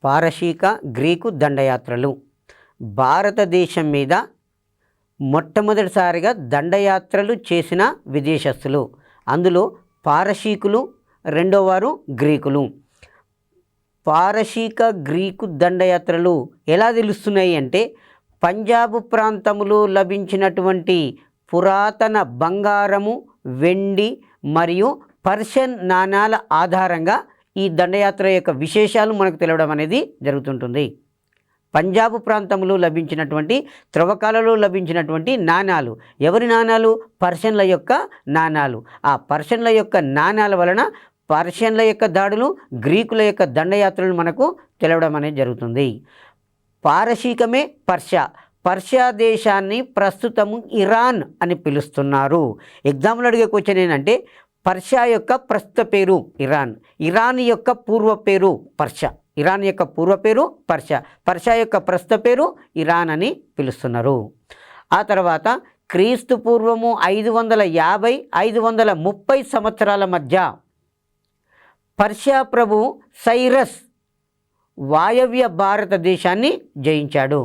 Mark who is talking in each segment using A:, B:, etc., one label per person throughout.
A: పారశీక Greek దండయాత్రలు. భారతదేశం మీద మొట్టమొదటిసారిగా దండయాత్రలు చేసిన విదేశస్తులు. అందులో పారశీకులు, రెండోవారు గ్రీకులు. పారశీక గ్రీకు దండయాత్రలు ఎలా తెలుస్తున్నాయి అంటే, పంజాబ్ ప్రాంతంలో లభించినటువంటి పురాతన బంగారము, వెండి మరియు పర్షియన్ నాణాల ఆధారంగా ఈ దండయాత్ర యొక్క విశేషాలు మనకు తెలవడం అనేది జరుగుతుంటుంది. పంజాబ్ ప్రాంతంలో లభించినటువంటి త్రవ్వకాలలో లభించినటువంటి నాణాలు, ఎవరి నాణాలు? పర్షియన్ల యొక్క నాణాలు. ఆ పర్షియన్ల యొక్క నాణాల వలన పర్షియన్ల యొక్క దాడులు, గ్రీకుల యొక్క దండయాత్రలు మనకు తెలవడం అనేది జరుగుతుంది. పారశీకమే పర్షియా. పర్షియా దేశాన్ని ప్రస్తుతము ఇరాన్ అని పిలుస్తున్నారు. ఎగ్జాంపుల్ అడిగే క్వశ్చన్ ఏంటంటే, పర్షియా యొక్క ప్రస్తుత పేరు ఇరాన్, ఇరాన్ యొక్క పూర్వ పేరు పర్షియా. ఇరాన్ యొక్క పూర్వ పేరు పర్షియా, పర్షియా యొక్క ప్రస్తుత పేరు ఇరాన్ అని పిలుస్తున్నారు. ఆ తర్వాత క్రీస్తు పూర్వము 550-530 సంవత్సరాల మధ్య పర్షియా ప్రభు సైరస్ వాయవ్య భారతదేశాన్ని జయించాడు.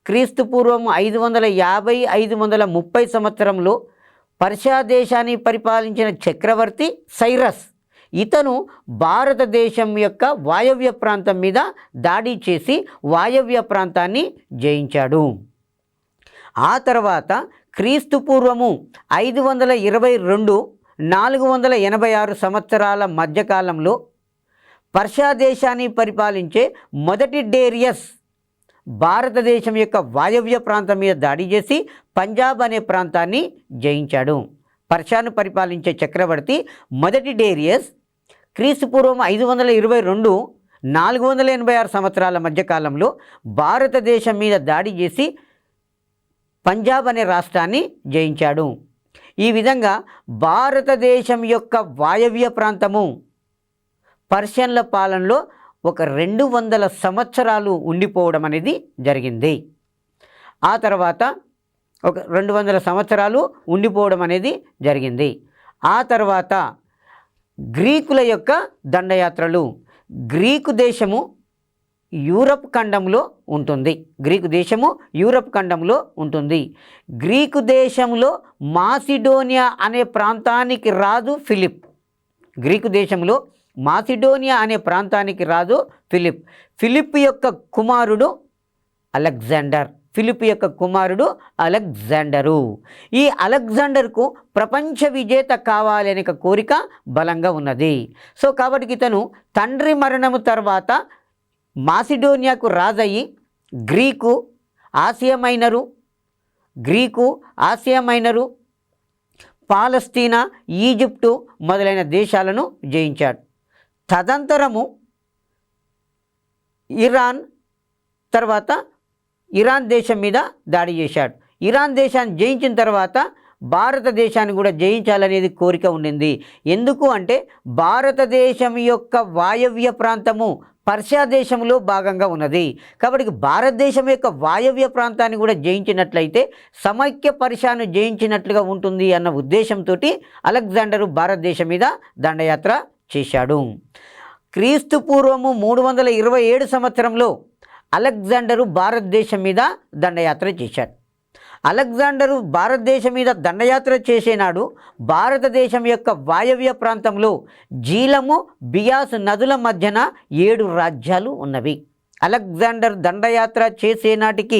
A: క్రీస్తు పూర్వము 550-530 సంవత్సరంలో పర్షియా దేశాన్ని పరిపాలించిన చక్రవర్తి సైరస్, ఇతను భారతదేశం యొక్క వాయవ్య ప్రాంతం మీద దాడి చేసి వాయవ్య ప్రాంతాన్ని జయించాడు. ఆ తర్వాత క్రీస్తు పూర్వము 522-486 సంవత్సరాల మధ్యకాలంలో పర్షియా దేశాన్ని పరిపాలించే మొదటి డేరియస్ భారతదేశం యొక్క వాయవ్య ప్రాంతం మీద దాడి చేసి పంజాబ్ అనే ప్రాంతాన్ని జయించాడు. పర్షియాను పరిపాలించే చక్రవర్తి మొదటి డేరియస్ క్రీస్తు పూర్వం 522-486 సంవత్సరాల మధ్యకాలంలో భారతదేశం మీద దాడి చేసి పంజాబ్ అనే రాష్ట్రాన్ని జయించాడు. ఈ విధంగా భారతదేశం యొక్క వాయవ్య ప్రాంతము పర్షియన్ల పాలనలో ఒక 200 సంవత్సరాలు ఉండిపోవడం అనేది జరిగింది. ఆ తర్వాత ఒక 200 సంవత్సరాలు ఉండిపోవడం అనేది జరిగింది. ఆ తర్వాత గ్రీకుల యొక్క దండయాత్రలు. గ్రీకు దేశము యూరప్ ఖండంలో ఉంటుంది. గ్రీకు దేశము యూరప్ ఖండంలో ఉంటుంది. గ్రీకు దేశంలో మాసిడోనియా అనే ప్రాంతానికి రాజు ఫిలిప్. గ్రీకు దేశంలో మాసిడోనియా అనే ప్రాంతానికి రాజు ఫిలిప్. ఫిలిప్ యొక్క కుమారుడు అలెగ్జాండర్. ఫిలిప్ యొక్క కుమారుడు అలెగ్జాండరు. ఈ అలెగ్జాండర్కు ప్రపంచ విజేత కావాలి అనే కోరిక బలంగా ఉన్నది. సో కాబట్టి ఇతను తండ్రి మరణము తర్వాత మాసిడోనియాకు రాజయ్యి గ్రీకు, ఆసియా మైనరు, పాలస్తీనా, ఈజిప్టు మొదలైన దేశాలను జయించాడు. తదంతరము ఇరాన్ దేశం మీద దాడి చేశాడు. ఇరాన్ దేశాన్ని జయించిన తర్వాత భారతదేశాన్ని కూడా జయించాలనేది కోరిక ఉండింది. ఎందుకు అంటే భారతదేశం యొక్క వాయవ్య ప్రాంతము పర్షియా దేశంలో భాగంగా ఉన్నది. కాబట్టి భారతదేశం యొక్క వాయవ్య ప్రాంతాన్ని కూడా జయించినట్లయితే సమైక్య పర్షియాను జయించినట్లుగా ఉంటుంది అన్న ఉద్దేశంతో అలెగ్జాండరు భారతదేశం మీద దండయాత్ర చేశాడు. క్రీస్తు పూర్వము 327 సంవత్సరంలో అలెగ్జాండరు భారతదేశం మీద దండయాత్ర చేశాడు. అలెగ్జాండరు భారతదేశం మీద దండయాత్ర చేసేనాడు భారతదేశం యొక్క వాయవ్య ప్రాంతంలో జీలము, బియాస్ నదుల మధ్యన 7 రాజ్యాలు ఉన్నవి. అలెగ్జాండర్ దండయాత్ర చేసే నాటికి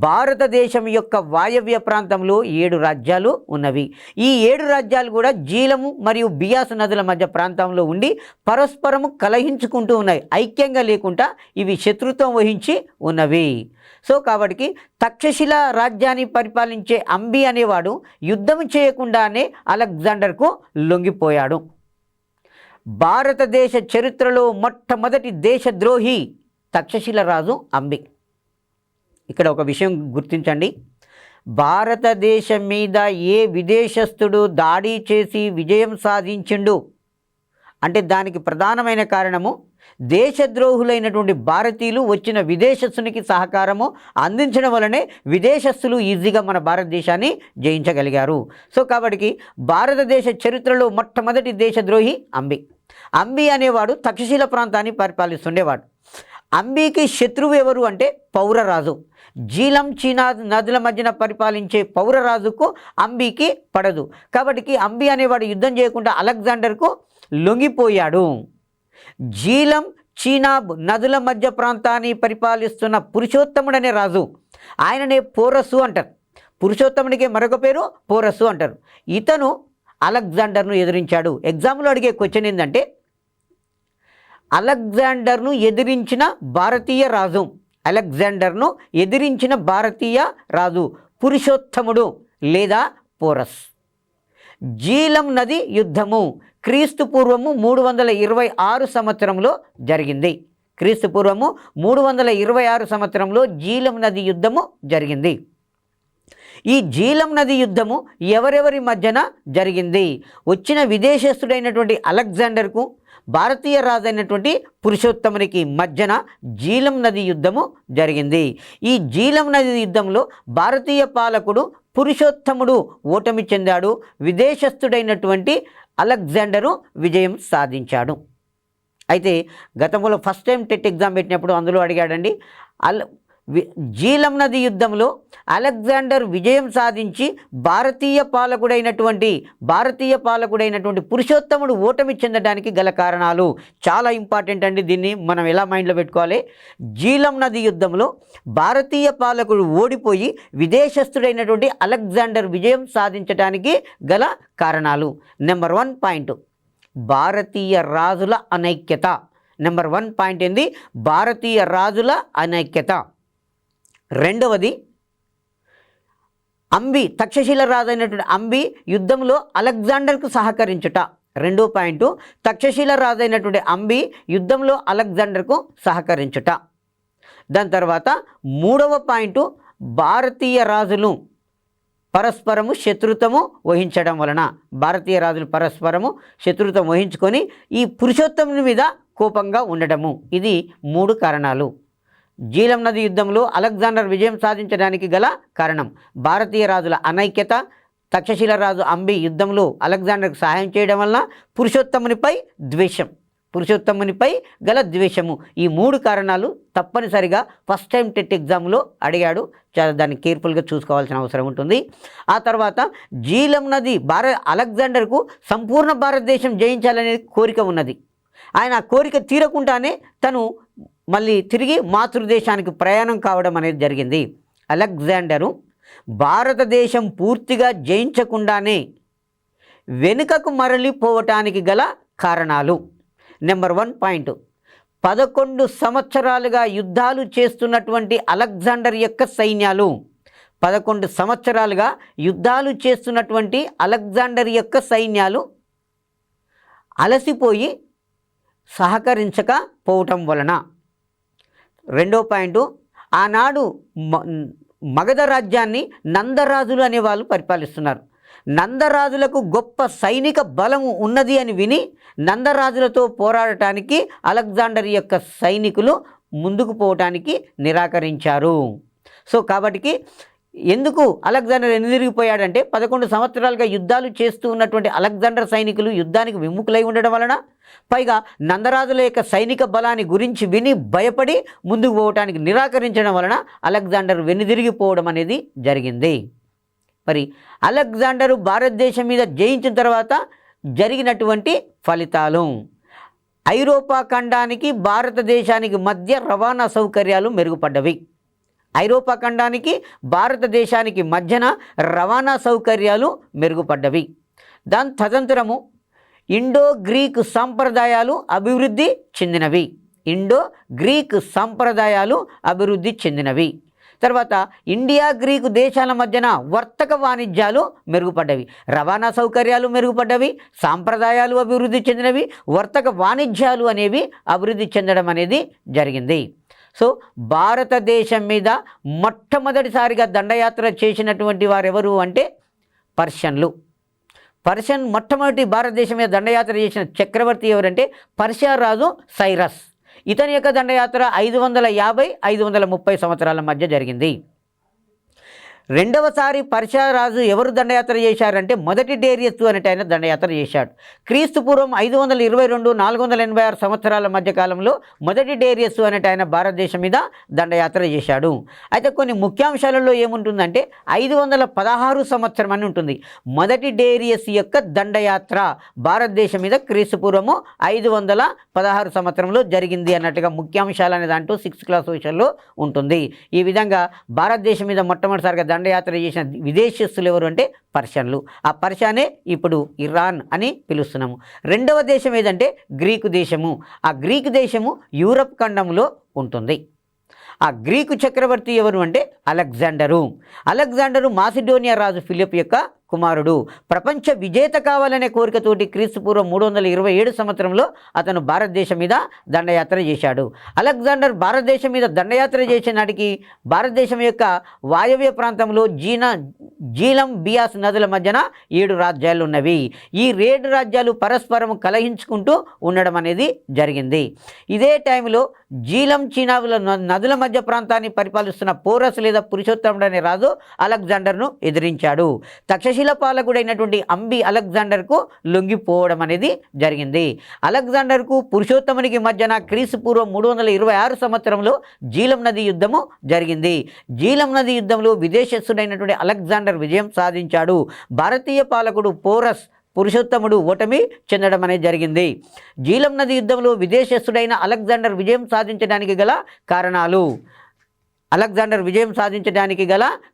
A: భారతదేశం యొక్క వాయవ్య ప్రాంతంలో 7 రాజ్యాలు ఉన్నవి. ఈ 7 రాజ్యాలు కూడా జీలము మరియు బియాస్ నదుల మధ్య ప్రాంతంలో ఉండి పరస్పరము కలహించుకుంటూ ఉన్నాయి. ఐక్యంగా లేకుండా ఇవి శత్రుత్వం వహించి ఉన్నవి. సో కాబట్టి తక్షశిల రాజ్యాన్ని పరిపాలించే అంబి అనేవాడు యుద్ధం చేయకుండానే అలెగ్జాండర్కు లొంగిపోయాడు. భారతదేశ చరిత్రలో మొట్టమొదటి దేశద్రోహి తక్షశిల రాజు అంబి. ఇక్కడ ఒక విషయం గుర్తించండి, భారతదేశం మీద ఏ విదేశస్థుడు దాడి చేసి విజయం సాధించిండు అంటే దానికి ప్రధానమైన కారణము దేశద్రోహులైనటువంటి భారతీయులు వచ్చిన విదేశస్థునికి సహకారము అందించడం వలనే విదేశస్థులు ఈజీగా మన భారతదేశాన్ని జయించగలిగారు. సో కాబట్టి భారతదేశ చరిత్రలో మొట్టమొదటి దేశద్రోహి అంబి. అంబి అనేవాడు తక్షశిల ప్రాంతాన్ని పరిపాలిస్తుండేవాడు. అంబీకి శత్రువు ఎవరు అంటే పౌరరాజు. జీలం చీనా నదుల మధ్యన పరిపాలించే పౌరరాజుకు అంబీకి పడదు. కాబట్టి అంబి అనేవాడు యుద్ధం చేయకుండా అలెగ్జాండర్కు లొంగిపోయాడు. జీలం చీనాబ్ నదుల మధ్య ప్రాంతాన్ని పరిపాలిస్తున్న పురుషోత్తముడు అనే రాజు, ఆయననే పోరసు అంటారు. పురుషోత్తముడికి మరొక పేరు పోరసు అంటారు. ఇతను అలెగ్జాండర్ను ఎదిరించాడు. ఎగ్జామ్లో అడిగే క్వశ్చన్ ఏంటంటే అలెగ్జాండర్ను ఎదిరించిన భారతీయ రాజు, అలెగ్జాండర్ను ఎదిరించిన భారతీయ రాజు పురుషోత్తముడు లేదా పోరస్. జీలం నది యుద్ధము క్రీస్తు పూర్వము 326 సంవత్సరంలో జరిగింది. క్రీస్తు పూర్వము 326 సంవత్సరంలో జీలం నది యుద్ధము జరిగింది. ఈ జీలం నది యుద్ధము ఎవరెవరి మధ్యన జరిగింది? వచ్చిన విదేశస్థుడైనటువంటి అలెగ్జాండర్కు భారతీయ రాజు అయినటువంటి పురుషోత్తమునికి మధ్యన జీలం నది యుద్ధము జరిగింది. ఈ జీలం నది యుద్ధంలో భారతీయ పాలకుడు పురుషోత్తముడు ఓటమి చెందాడు. విదేశస్థుడైనటువంటి అలెగ్జాండరు విజయం సాధించాడు. అయితే గతంలో ఫస్ట్ టైం టెట్ ఎగ్జామ్ పెట్టినప్పుడు అందులో అడిగాడండి, జీలం నది యుద్ధంలో అలెగ్జాండర్ విజయం సాధించి భారతీయ పాలకుడైనటువంటి పురుషోత్తముడు ఓటమి చెందడానికి గల కారణాలు. చాలా ఇంపార్టెంట్ అండి, దీన్ని మనం ఎలా మైండ్లో పెట్టుకోవాలి. జీలం నది యుద్ధంలో భారతీయ పాలకుడు ఓడిపోయి విదేశస్థుడైనటువంటి అలెగ్జాండర్ విజయం సాధించడానికి గల కారణాలు. నెంబర్ 1 పాయింట్ భారతీయ రాజుల అనైక్యత. నెంబర్ 1 పాయింట్ ఏంది? భారతీయ రాజుల అనైక్యత. రెండవది అంబి, తక్షశిల రాజు అయినటువంటి అంబి యుద్ధంలో అలెగ్జాండర్కు సహకరించుట. రెండో పాయింట్ తక్షశిల రాజు అయినటువంటి అంబి యుద్ధంలో అలెగ్జాండర్కు సహకరించుట. దాని తర్వాత మూడవ పాయింట్ భారతీయ రాజులు పరస్పరము శత్రుత్వము వహించడం వలన, భారతీయ రాజులు పరస్పరము శత్రుత్వం వహించుకొని ఈ పురుషోత్తముని మీద కోపంగా ఉండడము. ఇది 3 కారణాలు. జీలం నది యుద్ధంలో అలెగ్జాండర్ విజయం సాధించడానికి గల కారణం భారతీయ రాజుల అనైక్యత, తక్షశిల రాజు అంబి యుద్ధంలో అలెగ్జాండర్కు సహాయం చేయడం వలన పురుషోత్తమునిపై గల ద్వేషము. ఈ 3 కారణాలు తప్పనిసరిగా ఫస్ట్ టైం టెట్ ఎగ్జామ్లో అడిగాడు. దాన్ని కేర్ఫుల్గా చూసుకోవాల్సిన అవసరం ఉంటుంది. ఆ తర్వాత జీలం నది అలెగ్జాండర్కు సంపూర్ణ భారతదేశం జయించాలనే కోరిక ఉన్నది. ఆయన కోరిక తీరకుండానే తను మళ్ళీ తిరిగి మాతృదేశానికి ప్రయాణం కావడం అనేది జరిగింది. అలెగ్జాండరు భారతదేశం పూర్తిగా జయించకుండానే వెనుకకు మరలిపోవటానికి గల కారణాలు. నెంబర్ 1 పాయింట్ 11 సంవత్సరాలుగా యుద్ధాలు చేస్తున్నటువంటి అలెగ్జాండర్ యొక్క సైన్యాలు, 11 సంవత్సరాలుగా యుద్ధాలు చేస్తున్నటువంటి అలెగ్జాండర్ యొక్క సైన్యాలు అలసిపోయి సహకరించకపోవటం వలన. రెండో పాయింట్ ఆనాడు మగధ రాజ్యాన్ని నందరాజులు అనేవాళ్ళు పరిపాలిస్తున్నారు. నందరాజులకు గొప్ప సైనిక బలము ఉన్నది అని విని నందరాజులతో పోరాడటానికి అలెగ్జాండర్ యొక్క సైనికులు ముందుకు పోవటానికి నిరాకరించారు. సో కాబట్టి ఎందుకు అలెగ్జాండర్ ఎన్నిరిగిపోయాడంటే 11 సంవత్సరాలుగా యుద్ధాలు చేస్తూ ఉన్నటువంటి అలెగ్జాండర్ సైనికులు యుద్ధానికి విముఖులై ఉండడం వలన, పైగా నందరాజుల యొక్క సైనిక బలాన్ని గురించి విని భయపడి ముందుకు పోవటానికి నిరాకరించడం వలన అలెగ్జాండర్ వెనుదిరిగిపోవడం అనేది జరిగింది. మరి అలెగ్జాండరు భారతదేశం మీద జయించిన తర్వాత జరిగినటువంటి ఫలితాలు: ఐరోపా ఖండానికి భారతదేశానికి మధ్య రవాణా సౌకర్యాలు మెరుగుపడ్డవి. ఐరోపా ఖండానికి భారతదేశానికి మధ్యన రవాణా సౌకర్యాలు మెరుగుపడ్డవి. దాని తదనంతరము ఇండో గ్రీక్ సాంప్రదాయాలు అభివృద్ధి చెందినవి. తర్వాత ఇండియా గ్రీకు దేశాల మధ్యన వర్తక వాణిజ్యాలు మెరుగుపడ్డవి. రవాణా సౌకర్యాలు మెరుగుపడ్డవి, సాంప్రదాయాలు అభివృద్ధి చెందినవి, వర్తక వాణిజ్యాలు అనేవి అభివృద్ధి చెందడం అనేది జరిగింది. సో భారతదేశం మీద మొట్టమొదటిసారిగా దండయాత్ర చేసినటువంటి వారు ఎవరు అంటే పర్షియన్లు. మొట్టమొదటి భారతదేశం మీద దండయాత్ర చేసిన చక్రవర్తి ఎవరంటే పర్షియా రాజు సైరస్. ఇతని యొక్క దండయాత్ర 550-530 సంవత్సరాల మధ్య జరిగింది. రెండవసారి పర్షియా రాజు ఎవరు దండయాత్ర చేశారంటే మొదటి డేరియస్ అనేట ఆయన దండయాత్ర చేశాడు. క్రీస్తు పూర్వం 522 486 సంవత్సరాల మధ్య కాలంలో మొదటి డేరియస్ అనేట ఆయన భారతదేశం మీద దండయాత్ర చేశాడు. అయితే కొన్ని ముఖ్యాంశాలలో ఏముంటుందంటే 516 సంవత్సరం అని ఉంటుంది. మొదటి డేరియస్ యొక్క దండయాత్ర భారతదేశం మీద క్రీస్తు పూర్వము 516 సంవత్సరంలో జరిగింది అన్నట్టుగా ముఖ్యాంశాలు అనే దాంట్లో 6th క్లాస్ విషయంలో ఉంటుంది. ఈ విధంగా భారతదేశం మీద మొట్టమొదటిసారిగా దండయాత్ర చేసిన విదేశస్తులు ఎవరు అంటే పర్షియన్లు. ఆ పర్షియానే ఇప్పుడు ఇరాన్ అని పిలుస్తున్నాము. రెండవ దేశం ఏదంటే గ్రీకు దేశము. ఆ గ్రీకు దేశము యూరప్ ఖండంలో ఉంటుంది. ఆ గ్రీకు చక్రవర్తి ఎవరు అంటే అలెగ్జాండరు మాసిడోనియా రాజు ఫిలిప్ యొక్క కుమారుడు. ప్రపంచ విజేత కావాలనే కోరికతోటి క్రీస్తు పూర్వం 327 సంవత్సరంలో అతను భారతదేశం మీద దండయాత్ర చేశాడు. అలెగ్జాండర్ భారతదేశం మీద దండయాత్ర చేసే నాటికి భారతదేశం యొక్క వాయవ్య ప్రాంతంలో జీలం బియాస్ నదుల మధ్యన 7 రాజ్యాలు ఉన్నవి. ఈ 7 రాజ్యాలు పరస్పరం కలహించుకుంటూ ఉండడం అనేది జరిగింది. ఇదే టైంలో జీలం చీనావుల నదుల మధ్య ప్రాంతాన్ని పరిపాలిస్తున్న పోరస్ లేదా పురుషోత్తముడు అనే రాజు అలెగ్జాండర్ను ఎదిరించాడు. తక్షశిల పాలకుడైనటువంటి అంబి అలెగ్జాండర్కు లొంగిపోవడం అనేది జరిగింది. అలెగ్జాండర్కు పురుషోత్తమునికి మధ్యన క్రీస్తు పూర్వం 326 సంవత్సరంలో జీలం నది యుద్ధము జరిగింది. జీలం నది యుద్ధంలో విదేశస్థుడైనటువంటి అలెగ్జాండర్ విజయం సాధించాడు. భారతీయ పాలకుడు పోరస్ పురుషోత్తముడు ఓటమి చెందడం అనేది జరిగింది. జీలం నది యుద్ధంలో విదేశస్థుడైన అలెగ్జాండర్ విజయం సాధించడానికి గల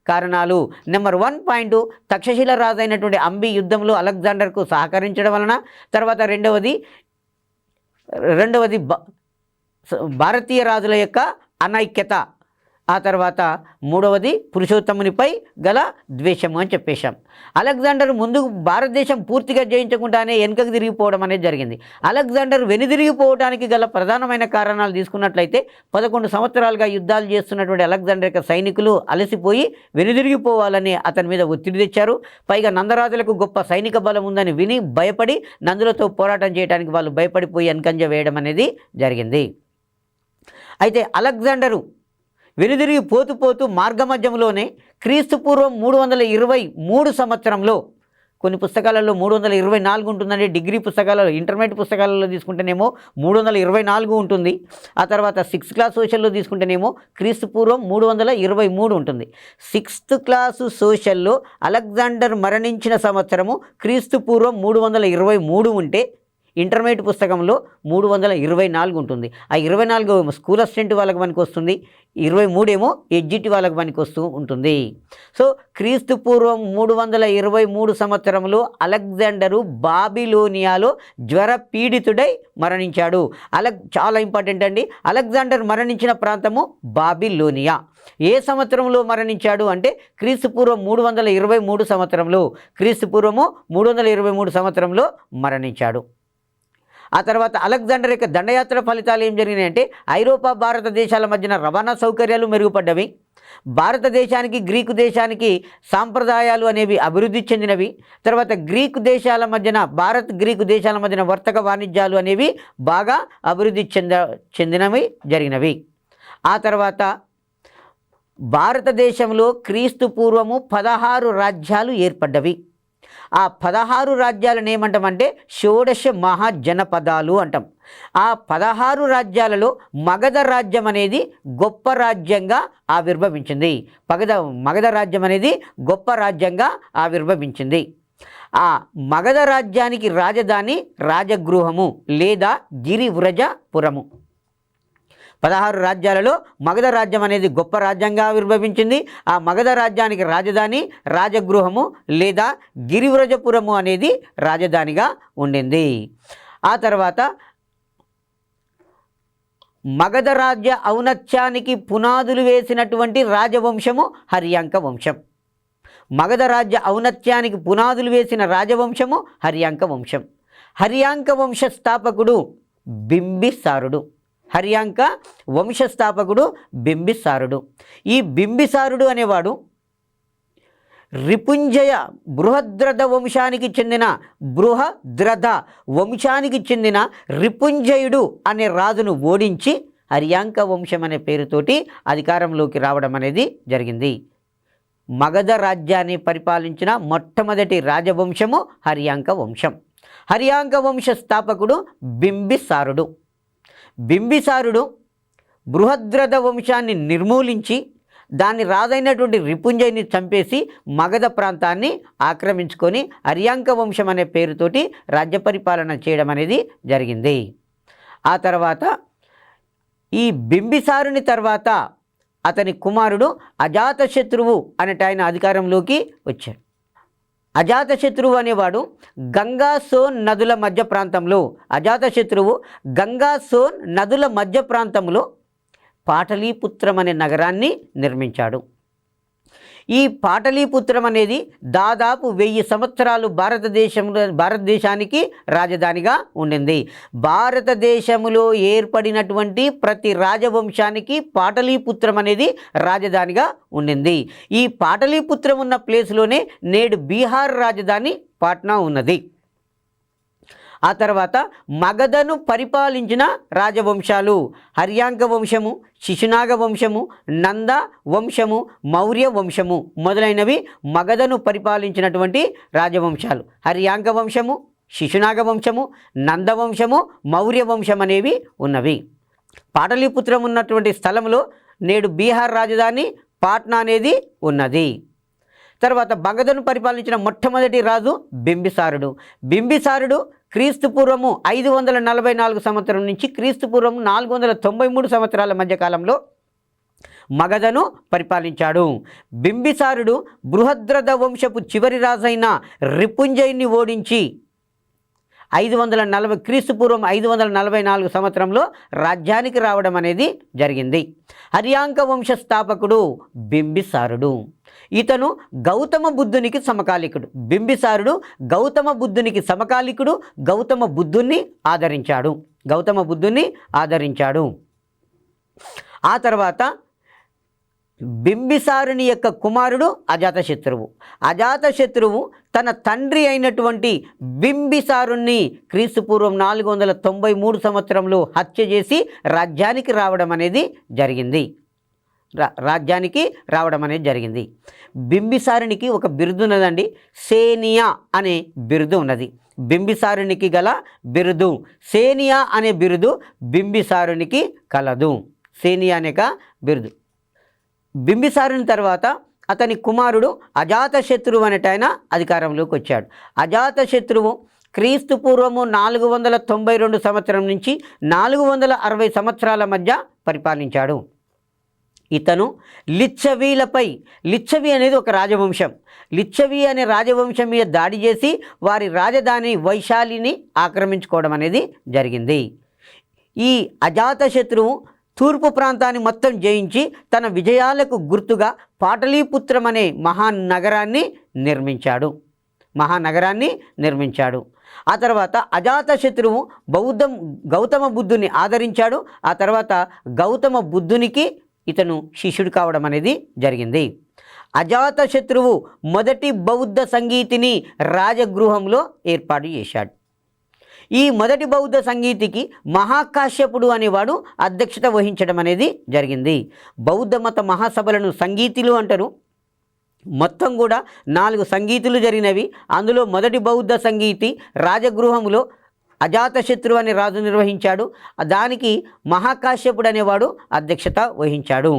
A: కారణాలు నెంబర్ 1 పాయింట్ తక్షశిల రాజు అయినటువంటి అంబి యుద్ధంలో అలెగ్జాండర్కు సహకరించడం వలన, తర్వాత రెండవది భారతీయ రాజుల యొక్క అనైక్యత, ఆ తర్వాత మూడవది పురుషోత్తమునిపై గల ద్వేషము అని చెప్పేశాం. అలెగ్జాండర్ ముందు భారతదేశం పూర్తిగా జయించకుండానే వెనుకకు తిరిగిపోవడం అనేది జరిగింది. అలెగ్జాండర్ వెనుదిరిగిపోవడానికి గల ప్రధానమైన కారణాలు తీసుకున్నట్లయితే 11 సంవత్సరాలుగా యుద్ధాలు చేస్తున్నటువంటి అలెగ్జాండర్ యొక్క సైనికులు అలసిపోయి వెనుదిరిగిపోవాలని అతని మీద ఒత్తిడి తెచ్చారు. పైగా నందరాజులకు గొప్ప సైనిక బలం ఉందని విని భయపడి నందులతో పోరాటం చేయడానికి వాళ్ళు భయపడిపోయి వెనుకంజ వేయడం అనేది జరిగింది. అయితే అలెగ్జాండరు వెనుదిరిగి పోతూ మార్గమధ్యంలోనే క్రీస్తు పూర్వం 323 సంవత్సరంలో, కొన్ని పుస్తకాలలో 324 ఉంటుందండి, డిగ్రీ పుస్తకాలలో, ఇంటర్మీడియట్ పుస్తకాలలో తీసుకుంటేనేమో 324 ఉంటుంది. ఆ తర్వాత 6th క్లాస్ సోషల్లో తీసుకుంటేనేమో క్రీస్తు పూర్వం 323 ఉంటుంది. 6th క్లాసు సోషల్లో అలెగ్జాండర్ మరణించిన సంవత్సరము క్రీస్తు పూర్వం 323 ఉంటే ఇంటర్మీడియట్ పుస్తకంలో 324 ఉంటుంది. ఆ 24 స్కూల్ అసిస్టెంట్ వాళ్ళకి పనికి వస్తుంది, 23 ఎడ్జిటి వాళ్ళకి పనికి వస్తూ ఉంటుంది. సో క్రీస్తు పూర్వం 323 సంవత్సరంలో అలెగ్జాండరు బాబిలోనియాలో జ్వర పీడితుడై మరణించాడు. చాలా ఇంపార్టెంట్ అండి. అలెగ్జాండర్ మరణించిన ప్రాంతము బాబిలోనియా. ఏ సంవత్సరంలో మరణించాడు అంటే క్రీస్తు పూర్వం 323 సంవత్సరంలో, క్రీస్తు పూర్వము 323 సంవత్సరంలో మరణించాడు. ఆ తర్వాత అలెగ్జాండర్ యొక్క దండయాత్ర ఫలితాలు ఏం జరిగినాయంటే ఐరోపా భారతదేశాల మధ్యన రవాణా సౌకర్యాలు మెరుగుపడ్డవి. భారతదేశానికి గ్రీకు దేశానికి సాంప్రదాయాలు అనేవి అభివృద్ధి చెందినవి. తర్వాత భారత్ గ్రీకు దేశాల మధ్యన వర్తక వాణిజ్యాలు అనేవి బాగా అభివృద్ధి చెందినవి జరిగినవి. ఆ తర్వాత భారతదేశంలో క్రీస్తు పూర్వము 16 రాజ్యాలు ఏర్పడ్డవి. ఆ 16 రాజ్యాలను ఏమంటామంటే షోడశ మహాజనపదాలు అంటాం. ఆ 16 రాజ్యాలలో మగధ రాజ్యం అనేది గొప్ప రాజ్యంగా ఆవిర్భవించింది. మగధ రాజ్యం అనేది గొప్ప రాజ్యంగా ఆవిర్భవించింది. ఆ మగధ రాజ్యానికి రాజధాని రాజగృహము లేదా గిరివ్రజపురము. 16 రాజ్యాలలో మగధ రాజ్యం అనేది గొప్ప రాజ్యంగా ఆవిర్భవించింది. ఆ మగధ రాజ్యానికి రాజధాని రాజగృహము లేదా గిరివ్రజపురము అనేది రాజధానిగా ఉండింది. ఆ తర్వాత మగధ రాజ్య ఔన్నత్యానికి పునాదులు వేసినటువంటి రాజవంశము హర్యాంక వంశం. మగధ రాజ్య ఔన్నత్యానికి పునాదులు వేసిన రాజవంశము హర్యాంక వంశం. హర్యాంక వంశ స్థాపకుడు బింబిసారుడు. హర్యాంక వంశస్థాపకుడు బింబిసారుడు. ఈ బింబిసారుడు అనేవాడు బృహద్రథ వంశానికి చెందిన రిపుంజయుడు అనే రాజును ఓడించి హర్యాంక వంశం అనే పేరుతోటి అధికారంలోకి రావడం అనేది జరిగింది. మగధ రాజ్యాన్ని పరిపాలించిన మొట్టమొదటి రాజవంశము హర్యాంక వంశం. హర్యాంక వంశ స్థాపకుడు బింబిసారుడు. బింబిసారుడు బృహద్రథ వంశాన్ని నిర్మూలించి దాని రాజైనటువంటి రిపుంజయుని చంపేసి మగధ ప్రాంతాన్ని ఆక్రమించుకొని హర్యాంక వంశం అనే పేరుతోటి రాజ్య పరిపాలన చేయడం అనేది జరిగింది. ఆ తర్వాత ఈ బింబిసారుని తర్వాత అతని కుమారుడు అజాతశత్రువు అనేట ఆయన అధికారంలోకి వచ్చాడు. అజాతశత్రువు అనేవాడు గంగా సోన్ నదుల మధ్య ప్రాంతంలో అజాతశత్రువు గంగా సోన్ నదుల మధ్య ప్రాంతంలో పాటలీపుత్రం అనే నగరాన్ని నిర్మించాడు. ఈ పాటలీపుత్రం అనేది దాదాపు 1000 సంవత్సరాలు భారతదేశానికి రాజధానిగా ఉండింది. భారతదేశంలో ఏర్పడినటువంటి ప్రతి రాజవంశానికి పాటలీపుత్రం అనేది రాజధానిగా ఉండింది. ఈ పాటలీపుత్రం ఉన్న ప్లేస్లోనే నేడు బీహార్ రాజధాని పాట్నా ఉన్నది. ఆ తర్వాత మగధను పరిపాలించిన రాజవంశాలు హర్యాంక వంశము, శిశునాగ వంశము, నంద వంశము, మౌర్య వంశము మొదలైనవి మగధను పరిపాలించినటువంటి రాజవంశాలు. హర్యాంక వంశము, శిశునాగ వంశము, నంద వంశము, మౌర్య వంశం అనేవి ఉన్నవి. పాటలీపుత్రం ఉన్నటువంటి స్థలంలో నేడు బీహార్ రాజధాని పాట్నా అనేది ఉన్నది. తర్వాత మగధను పరిపాలించిన మొట్టమొదటి రాజు బింబిసారుడు. బింబిసారుడు క్రీస్తుపూర్వము 544 సంవత్సరం నుంచి క్రీస్తుపూర్వము 493 సంవత్సరాల మధ్యకాలంలో మగధను పరిపాలించాడు. బింబిసారుడు బృహద్రథ వంశపు చివరి రాజైన రిపుంజయుని ఓడించి 540 క్రీస్తుపూర్వం 544 సంవత్సరంలో రాజ్యానికి రావడం అనేది జరిగింది. హర్యాంక వంశ స్థాపకుడు బింబిసారుడు. ఇతను గౌతమ బుద్ధునికి సమకాలికుడు. బింబిసారుడు గౌతమ బుద్ధునికి సమకాలికుడు. గౌతమ బుద్ధుణ్ణి ఆదరించాడు. ఆ తర్వాత బింబిసారుని యొక్క కుమారుడు అజాతశత్రువు. అజాతశత్రువు తన తండ్రి అయినటువంటి బింబిసారుణ్ణి క్రీస్తుపూర్వం 493 సంవత్సరంలో హత్య చేసి రాజ్యానికి రావడం అనేది జరిగింది. బింబిసారునికి ఒక బిరుదు ఉన్నదండి, సేనియా అనే బిరుదు ఉన్నది. బింబిసారునికి గల బిరుదు సేనియా అనే బిరుదు బింబిసారునికి కలదు. సేనియా అనే బిరుదు. బింబిసారుని తర్వాత అతని కుమారుడు అజాతశత్రువు అనేట ఆయన అధికారంలోకి వచ్చాడు. అజాతశత్రువు క్రీస్తుపూర్వము 492 సంవత్సరం నుంచి 460 సంవత్సరాల మధ్య పరిపాలించాడు. ఇతను లిచ్చవి అనేది ఒక రాజవంశం. లిచ్చవి అనే రాజవంశం మీద దాడి చేసి వారి రాజధాని వైశాలిని ఆక్రమించుకోవడం అనేది జరిగింది. ఈ అజాతశత్రువు తూర్పు ప్రాంతాన్ని మొత్తం జయించి తన విజయాలకు గుర్తుగా పాటలీపుత్రం అనే మహానగరాన్ని నిర్మించాడు. ఆ తర్వాత అజాతశత్రువు గౌతమ బుద్ధుని ఆదరించాడు. ఆ తర్వాత గౌతమ బుద్ధునికి ఇతను శిష్యుడు కావడం అనేది జరిగింది. అజాతశత్రువు మొదటి బౌద్ధ సంగీతిని రాజగృహంలో ఏర్పాటు చేశాడు. ఈ మొదటి బౌద్ధ సంగీతికి మహాకాశ్యపుడు అనేవాడు అధ్యక్షత వహించడం అనేది జరిగింది. బౌద్ధ మత మహాసభలను సంగీతులు అంటారు. మొత్తం కూడా 4 సంగీతులు జరిగినవి. అందులో మొదటి బౌద్ధ సంగీతి రాజగృహంలో అజాతశత్రు అనే రాజు నిర్వహించాడు. దానికి మహాకాశ్యపుడు అనేవాడు అధ్యక్షత వహించాడు.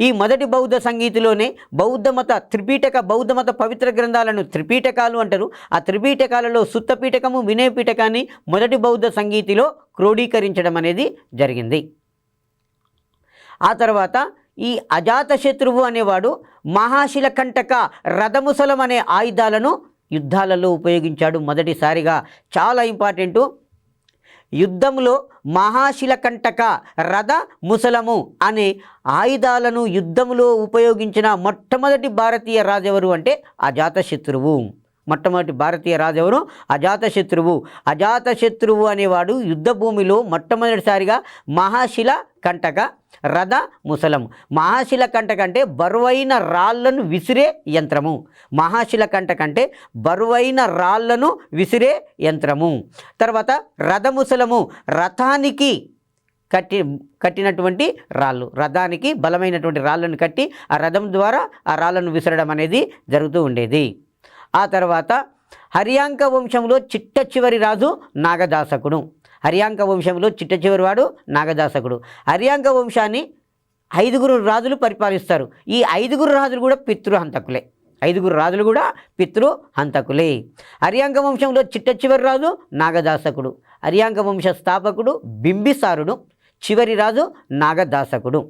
A: ఈ మొదటి బౌద్ధ సంగీతిలోనే బౌద్ధ మత పవిత్ర గ్రంథాలను త్రిపీఠకాలు అంటారు. ఆ త్రిపీఠకాలలో సుత్తపీఠకము, వినయపీఠకాన్ని మొదటి బౌద్ధ సంగీతిలో క్రోడీకరించడం అనేది జరిగింది. ఆ తర్వాత ఈ అజాతశత్రువు అనేవాడు మహాశిలకంటక, రథముసలం అనే ఆయుధాలను యుద్ధాలలో ఉపయోగించాడు మొదటిసారిగా. చాలా ఇంపార్టెంటు. యుద్ధంలో మహాశిలకంటక, రథ ముసలము అనే ఆయుధాలను యుద్ధంలో ఉపయోగించిన మొట్టమొదటి భారతీయ రాజు ఎవరు అంటే అజాతశత్రువు. మొట్టమొదటి భారతీయ రాజు ఎవరు? అజాతశత్రువు అనేవాడు యుద్ధ భూమిలో మొట్టమొదటిసారిగా మహాశిలకంటక, రథ ముసలము. మహాశిలకంటక అంటే బరువైన రాళ్లను విసిరే యంత్రము. తర్వాత రథముసలము రథానికి కట్టినటువంటి రాళ్ళు, రథానికి బలమైనటువంటి రాళ్ళను కట్టి ఆ రథం ద్వారా ఆ రాళ్ళను విసరడం అనేది జరుగుతూ ఉండేది. ఆ తర్వాత హర్యాంక వంశంలో చిట్ట చివరి రాజు నాగదాసకుడు. హర్యాంక వంశంలో చిట్ట చివరి వాడు నాగదాసకుడు. హర్యాంక వంశాన్ని 5 రాజులు పరిపాలిస్తారు. ఈ 5 రాజులు కూడా పితృహంతకులే. 5 రాజులు కూడా పితృహంతకులే. హర్యాంక వంశంలో చిట్ట చివరి రాజు నాగదాసకుడు. హర్యాంక వంశ స్థాపకుడు బింబిసారుడు. చివరి రాజు నాగదాసకుడు.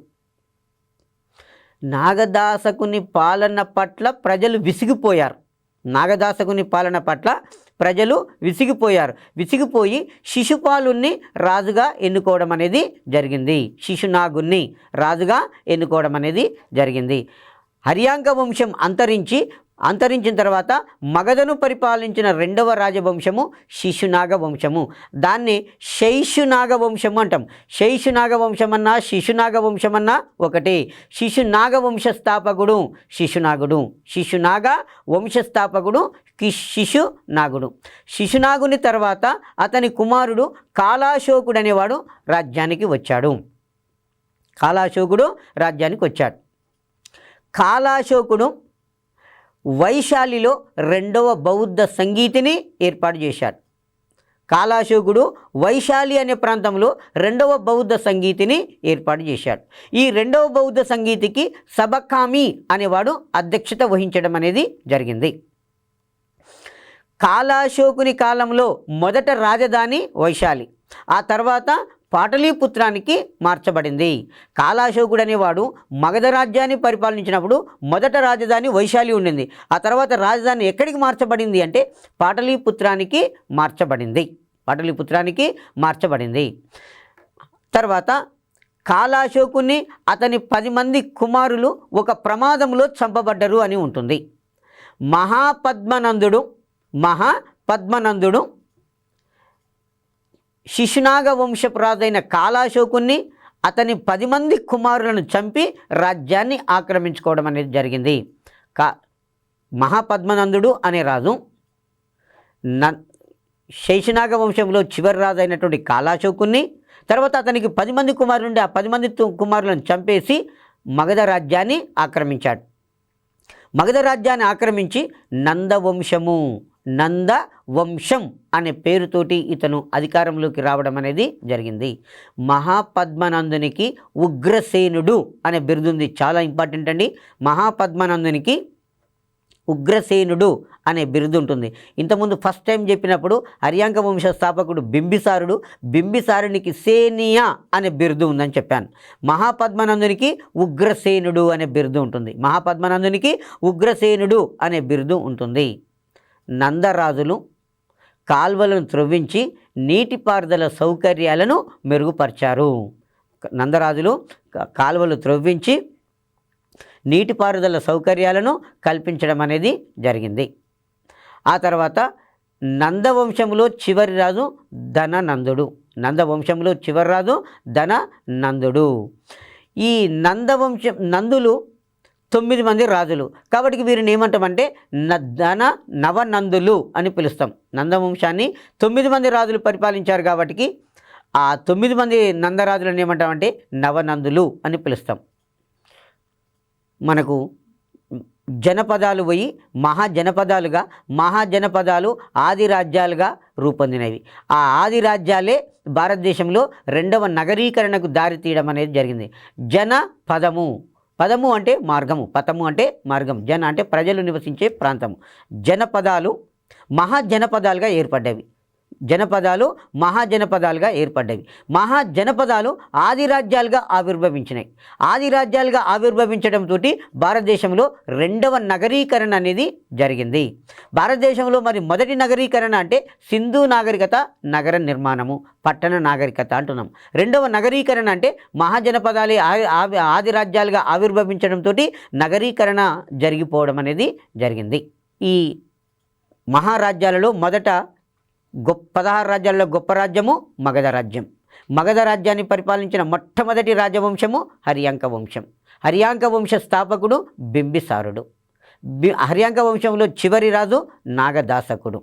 A: నాగదాసకుని పాలన పట్ల ప్రజలు విసిగిపోయారు. నాగదాసకుని పాలన పట్ల ప్రజలు విసిగిపోయి శిశుపాలుని రాజుగా ఎన్నుకోవడం అనేది జరిగింది. శిశునాగుని రాజుగా ఎన్నుకోవడం అనేది జరిగింది. హర్యాంక వంశం అంతరించిన తర్వాత మగధను పరిపాలించిన 2వ రాజవంశము శిశునాగ వంశము. దాన్ని శైశునాగ వంశము అంటాం. శైశునాగ వంశమన్నా శిశునాగ వంశమన్నా ఒకటే. శిశునాగ వంశస్థాపకుడు శిశునాగుడు. శిశునాగ వంశస్థాపకుడు శిశునాగుడు. శిశునాగుని తర్వాత అతని కుమారుడు కాలాశోకుడు అనేవాడు రాజ్యానికి వచ్చాడు. కాలాశోకుడు వైశాలిలో 2వ బౌద్ధ సంగీతిని ఏర్పాటు చేశాడు. కాలాశోకుడు వైశాలి అనే ప్రాంతంలో 2వ బౌద్ధ సంగీతిని ఏర్పాటు చేశాడు. ఈ 2వ బౌద్ధ సంగీతికి సబకామి అనేవాడు అధ్యక్షత వహించడం అనేది జరిగింది. కాలాశోకుని కాలంలో మొదట రాజధాని వైశాలి, ఆ తర్వాత పాటలీపుత్రానికి మార్చబడింది. కాలాశోకుడు అనేవాడు మగధ రాజ్యాన్ని పరిపాలించినప్పుడు మొదట రాజధాని వైశాలి ఉండింది. ఆ తర్వాత రాజధాని ఎక్కడికి మార్చబడింది అంటే పాటలీపుత్రానికి మార్చబడింది. తర్వాత కాలాశోకుని అతని 10 మంది కుమారులు ఒక ప్రమాదంలో చంపబడ్డరు అని ఉంటుంది. మహాపద్మనందుడు శిశునాగ వంశపు రాజైన కాలాశోకుని అతని 10 మంది కుమారులను చంపి రాజ్యాన్ని ఆక్రమించుకోవడం అనేది జరిగింది. మహాపద్మనందుడు అనే రాజు శైశునాగ వంశంలో చివరి రాజు అయినటువంటి కాలాశోకుని, తర్వాత అతనికి 10 మంది కుమారులు ఉండి ఆ 10 మంది కుమారులను చంపేసి మగధ రాజ్యాన్ని ఆక్రమించాడు. మగధ రాజ్యాన్ని ఆక్రమించి నందవంశం అనే పేరుతోటి ఇతను అధికారంలోకి రావడం అనేది జరిగింది. మహాపద్మనందునికి ఉగ్రసేనుడు అనే బిరుదుంది. చాలా ఇంపార్టెంట్ అండి. మహాపద్మనందునికి ఉగ్రసేనుడు అనే బిరుదు ఉంటుంది. ఇంతకుముందు ఫస్ట్ టైం చెప్పినప్పుడు హర్యాంక వంశ స్థాపకుడు బింబిసారునికి సేనియా అనే బిరుదు ఉందని చెప్పాను. మహాపద్మనందునికి ఉగ్రసేనుడు అనే బిరుదు ఉంటుంది. నందరాజులు కాల్వలను త్రవ్వించి నీటిపారుదల సౌకర్యాలను మెరుగుపరిచారు. నీటిపారుదల సౌకర్యాలను కల్పించడం అనేది జరిగింది. ఆ తర్వాత నందవంశంలో చివరి రాజు ధననందుడు. ఈ నందులు 9 మంది రాజులు కాబట్టి వీరిని ఏమంటామంటే నవనందులు అని పిలుస్తాం. నందవంశాన్ని 9 మంది రాజులు పరిపాలించారు కాబట్టి ఆ 9 మంది నందరాజులను ఏమంటామంటే నవనందులు అని పిలుస్తాం. మనకు జనపదాలు పోయి మహాజనపదాలు ఆది రాజ్యాలుగా రూపొందినవి. ఆ ఆది రాజ్యాలే భారతదేశంలో 2వ నగరీకరణకు దారితీయడం అనేది జరిగింది. పదము అంటే మార్గము, పథము అంటే మార్గం, జన అంటే ప్రజలు నివసించే ప్రాంతము. జనపదాలు మహాజనపదాలుగా ఏర్పడ్డవి. మహాజనపదాలు ఆది రాజ్యాలుగా ఆవిర్భవించడంతో భారతదేశంలో 2వ నగరీకరణ అనేది జరిగింది. భారతదేశంలో మరి మొదటి నగరీకరణ అంటే సింధు నాగరికత, నగర నిర్మాణము, పట్టణ నాగరికత అంటున్నాం. 2వ నగరీకరణ అంటే మహాజనపదాలే ఆది రాజ్యాలుగా ఆవిర్భవించడంతో నగరీకరణ జరిగిపోవడం అనేది జరిగింది. ఈ మహారాజ్యాలలో మొదట 16 రాజ్యాలలో గొప్ప రాజ్యము మగధ రాజ్యం. మగధ రాజ్యాన్ని పరిపాలించిన మొట్టమొదటి రాజవంశము హర్యాంక వంశ స్థాపకుడు బింబిసారుడు. హర్యాంక వంశంలో చివరి రాజు నాగదాసకుడు.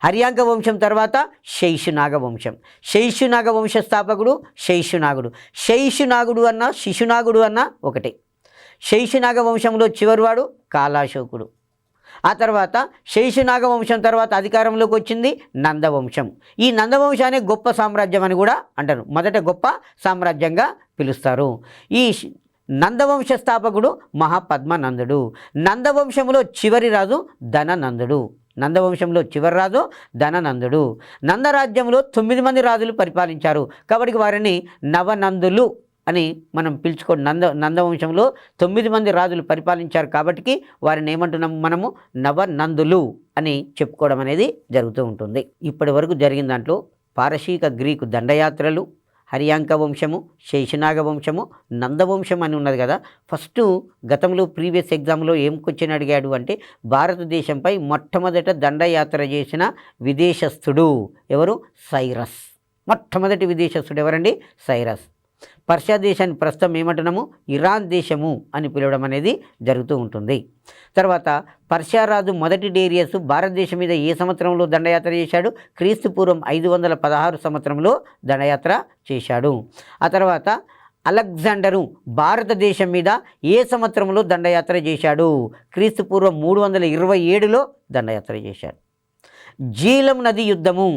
A: హర్యాంక వంశం తర్వాత శైశునాగ వంశం. శైశునాగ వంశ స్థాపకుడు శైశునాగుడు. శైశునాగుడు అన్న శిశునాగుడు అన్న ఒకటే. శైశునాగ వంశంలో చివరివాడు కాలాశోకుడు. ఆ తర్వాత శైశునాగ వంశం తర్వాత అధికారంలోకి వచ్చింది నందవంశం. ఈ నందవంశాన్ని గొప్ప సామ్రాజ్యం అని కూడా అంటారు. మొదట గొప్ప సామ్రాజ్యంగా పిలుస్తారు. ఈ నందవంశ స్థాపకుడు మహాపద్మనందుడు. నందవంశంలో చివరి రాజు ధననందుడు. నందవంశంలో చివరి రాజు ధననందుడు. నందరాజ్యంలో 9 మంది రాజులు పరిపాలించారు కాబట్టి వారిని నవనందులు అని మనం పిలుచుకోండి. నందవంశంలో 9 మంది రాజులు పరిపాలించారు కాబట్టి వారిని ఏమంటున్నాము మనము నవనందులు అని చెప్పుకోవడం అనేది జరుగుతూ ఉంటుంది. ఇప్పటి వరకు జరిగిన దాంట్లో పారశీక గ్రీకు దండయాత్రలు, హర్యాంక వంశము, శైశునాగ వంశము, నందవంశం అని ఉన్నది కదా. ఫస్ట్ గతంలో ప్రీవియస్ ఎగ్జామ్లో ఏం క్వశ్చన్ అడిగాడు అంటే భారతదేశంపై మొట్టమొదట దండయాత్ర చేసిన విదేశస్థుడు ఎవరు? సైరస్. మొట్టమొదటి విదేశస్థుడు ఎవరండి? సైరస్. పర్షియా దేశాన్ని ప్రస్తుతం ఏమంటున్నాము? ఇరాన్ దేశము అని పిలవడం అనేది జరుగుతూ ఉంటుంది. తర్వాత పర్షియా రాజు మొదటి డేరియస్ భారతదేశం మీద ఏ సంవత్సరంలో దండయాత్ర చేశాడు? క్రీస్తు పూర్వం 516 సంవత్సరంలో దండయాత్ర చేశాడు. ఆ తర్వాత అలెగ్జాండరు భారతదేశం మీద ఏ సంవత్సరంలో దండయాత్ర చేశాడు? క్రీస్తు పూర్వం 327లో దండయాత్ర చేశాడు. జీలం నది యుద్ధము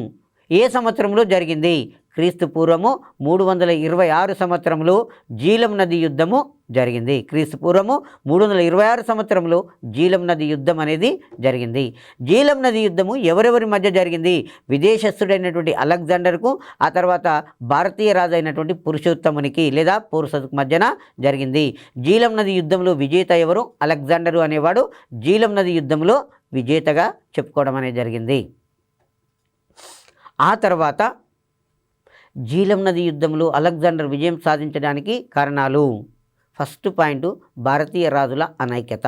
A: ఏ సంవత్సరంలో జరిగింది? క్రీస్తు పూర్వము 326 సంవత్సరంలో జీలం నది యుద్ధము జరిగింది. క్రీస్తు పూర్వము 326 సంవత్సరంలో జీలం నది యుద్ధం అనేది జరిగింది. జీలం నది యుద్ధము ఎవరెవరి మధ్య జరిగింది? విదేశస్థుడైనటువంటి అలెగ్జాండర్కు, ఆ తర్వాత భారతీయ రాజు అయినటువంటి పురుషోత్తమునికి లేదా పౌరుషకు మధ్యన జరిగింది. జీలం నది యుద్ధంలో విజేత ఎవరు? అలెగ్జాండరు అనేవాడు జీలం నది యుద్ధంలో విజేతగా చెప్పుకోవడం అనేది జరిగింది. ఆ తర్వాత జీలం నది యుద్ధంలో అలెగ్జాండర్ విజయం సాధించడానికి కారణాలు: ఫస్ట్ పాయింట్ భారతీయ రాజుల అనైక్యత,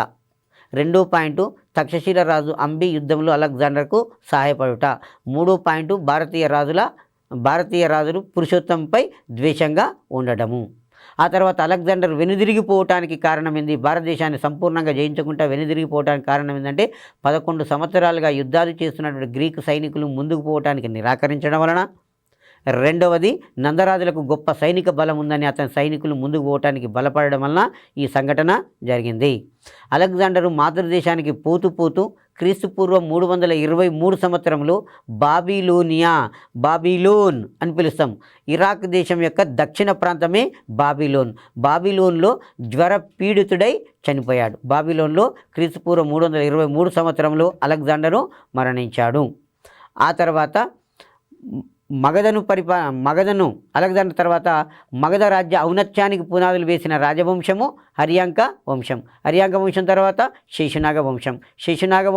A: రెండో పాయింట్ తక్షశిల రాజు అంబి యుద్ధంలో అలెగ్జాండర్కు సహాయపడుట, మూడో పాయింట్ భారతీయ రాజులు పురుషోత్తంపై ద్వేషంగా ఉండడము. ఆ తర్వాత అలెగ్జాండర్ వెనుదిరిగిపోవటానికి కారణం ఏంది? భారతదేశాన్ని సంపూర్ణంగా జయించకుండా వెనుదిరిగిపోవటానికి కారణం ఏంటంటే 11 సంవత్సరాలుగా యుద్ధాలు చేస్తున్నటువంటి గ్రీకు సైనికులు ముందుకు పోవటానికి నిరాకరించడం వలన, రెండవది నందరాజులకు గొప్ప సైనిక బలం ఉందని అతని సైనికులు ముందుకు పోవటానికి బలపడడం వలన ఈ సంఘటన జరిగింది. అలెగ్జాండరు మాతృదేశానికి పోతూ క్రీస్తు పూర్వం 323 సంవత్సరంలో బాబిలోన్ అని పిలుస్తాం. ఇరాక్ దేశం యొక్క దక్షిణ ప్రాంతమే బాబిలోన్లో జ్వర పీడితుడై చనిపోయాడు. బాబిలోన్లో క్రీస్తు పూర్వం 323 సంవత్సరంలో అలెగ్జాండరు మరణించాడు. ఆ తర్వాత మగధను అలెగ్జాండర్ తర్వాత మగధ రాజ్య ఔన్నత్యానికి పునాదులు వేసిన రాజవంశము హర్యాంక వంశం. హర్యాంక వంశం తర్వాత శైశునాగ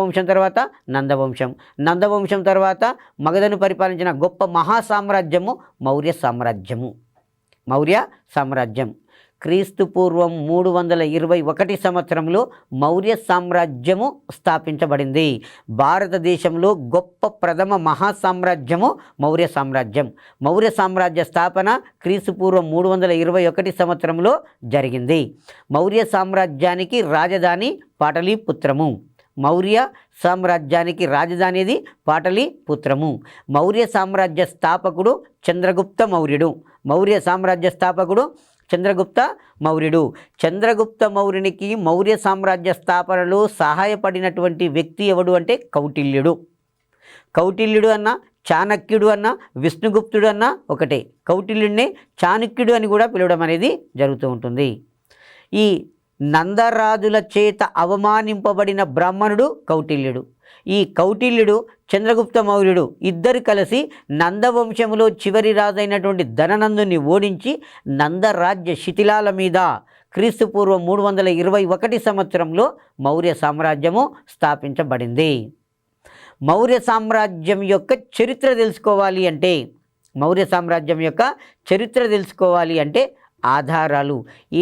A: వంశం తర్వాత నందవంశం తర్వాత మగధను పరిపాలించిన గొప్ప మహాసామ్రాజ్యము మౌర్య సామ్రాజ్యం. క్రీస్తు పూర్వం 321 సంవత్సరంలో మౌర్య సామ్రాజ్యము స్థాపించబడింది. భారతదేశంలో గొప్ప ప్రథమ మహాసామ్రాజ్యము మౌర్య సామ్రాజ్య స్థాపన క్రీస్తు పూర్వం 321 సంవత్సరంలో జరిగింది. మౌర్య సామ్రాజ్యానికి రాజధాని పాటలీపుత్రము. మౌర్య సామ్రాజ్యానికి రాజధానిది పాటలీపుత్రము. మౌర్య సామ్రాజ్య స్థాపకుడు చంద్రగుప్త మౌర్యుడు. చంద్రగుప్త మౌర్యునికి మౌర్య సామ్రాజ్య స్థాపనలో సహాయపడినటువంటి వ్యక్తి ఎవడు అంటే కౌటిల్యుడు అన్న చాణక్యుడు అన్న విష్ణుగుప్తుడు అన్న ఒకటే. కౌటిల్యుడినే చాణక్యుడు అని కూడా పిలవడం అనేది జరుగుతూ ఉంటుంది. ఈ నందరాజుల చేత అవమానింపబడిన బ్రాహ్మణుడు కౌటిల్యుడు. ఈ కౌటిల్యుడు చంద్రగుప్త మౌర్యుడు ఇద్దరు కలిసి నందవంశములో చివరి రాజైనటువంటి ధననందుని ఓడించి నందరాజ్య శిథిలాల మీద క్రీస్తు పూర్వం 321 సంవత్సరంలో మౌర్య సామ్రాజ్యము స్థాపించబడింది. మౌర్య సామ్రాజ్యం యొక్క చరిత్ర తెలుసుకోవాలి అంటే ఆధారాలు.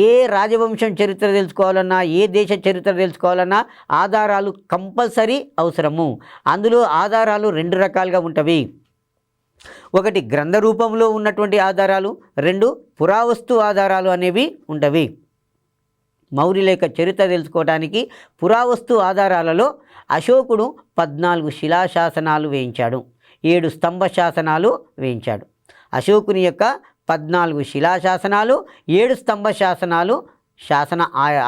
A: ఏ రాజవంశం చరిత్ర తెలుసుకోవాలన్నా, ఏ దేశ చరిత్ర తెలుసుకోవాలన్నా ఆధారాలు కంపల్సరీ అవసరము. అందులో ఆధారాలు 2 రకాలుగా ఉంటవి. ఒకటి గ్రంథ రూపంలో ఉన్నటువంటి ఆధారాలు, 2 పురావస్తు ఆధారాలు అనేవి ఉంటవి. మౌర్యుల యొక్క చరిత్ర తెలుసుకోవడానికి పురావస్తు ఆధారాలలో అశోకుడు 14 శిలాశాసనాలు వేయించాడు, 7 స్తంభ శాసనాలు వేయించాడు. అశోకుని యొక్క 14 శిలాశాసనాలు, 7 స్తంభ శాసనాలు శాసన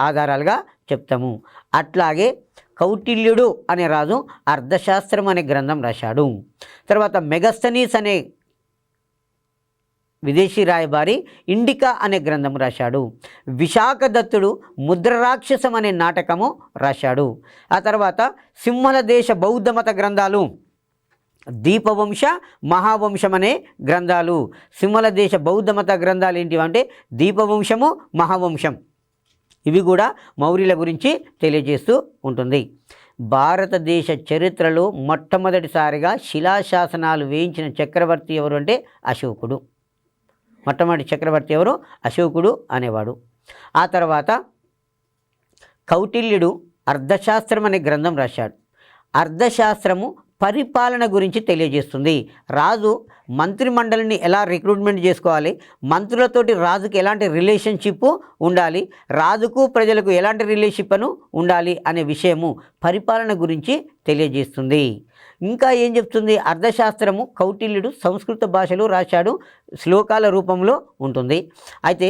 A: ఆధారాలుగా చెప్తాము. అట్లాగే కౌటిల్యుడు అనే రాజు అర్థశాస్త్రం అనే గ్రంథం రాశాడు. తర్వాత మెగస్తనీస్ అనే విదేశీ రాయబారి ఇండికా అనే గ్రంథం రాశాడు. విశాఖదత్తుడు ముద్రరాక్షసం అనే నాటకము రాశాడు. ఆ తర్వాత సింహల దేశ బౌద్ధ మత గ్రంథాలు దీపవంశ, మహావంశం అనే గ్రంథాలు. సింహల దేశ బౌద్ధ మత గ్రంథాలు ఏంటివంటే దీపవంశము, మహావంశం. ఇవి కూడా మౌర్యుల గురించి తెలియజేస్తూ ఉంటుంది. భారతదేశ చరిత్రలో మొట్టమొదటిసారిగా శిలాశాసనాలు వేయించిన చక్రవర్తి ఎవరు అంటే అశోకుడు. మొట్టమొదటి చక్రవర్తి ఎవరు? అశోకుడు అనేవాడు. ఆ తర్వాత కౌటిల్యుడు అర్థశాస్త్రం అనే గ్రంథం రాశాడు. అర్థశాస్త్రము పరిపాలన గురించి తెలియజేస్తుంది. రాజు మంత్రిమండలిని ఎలా రిక్రూట్మెంట్ చేసుకోవాలి, మంత్రులతోటి రాజుకు ఎలాంటి రిలేషన్షిప్ ఉండాలి, రాజుకు ప్రజలకు ఎలాంటి రిలేషన్షిప్ ఉండాలి అనే విషయము పరిపాలన గురించి తెలియజేస్తుంది. ఇంకా ఏం చెప్తుంది? అర్థశాస్త్రము కౌటిల్యుడు సంస్కృత భాషలో రాశాడు, శ్లోకాల రూపంలో ఉంటుంది. అయితే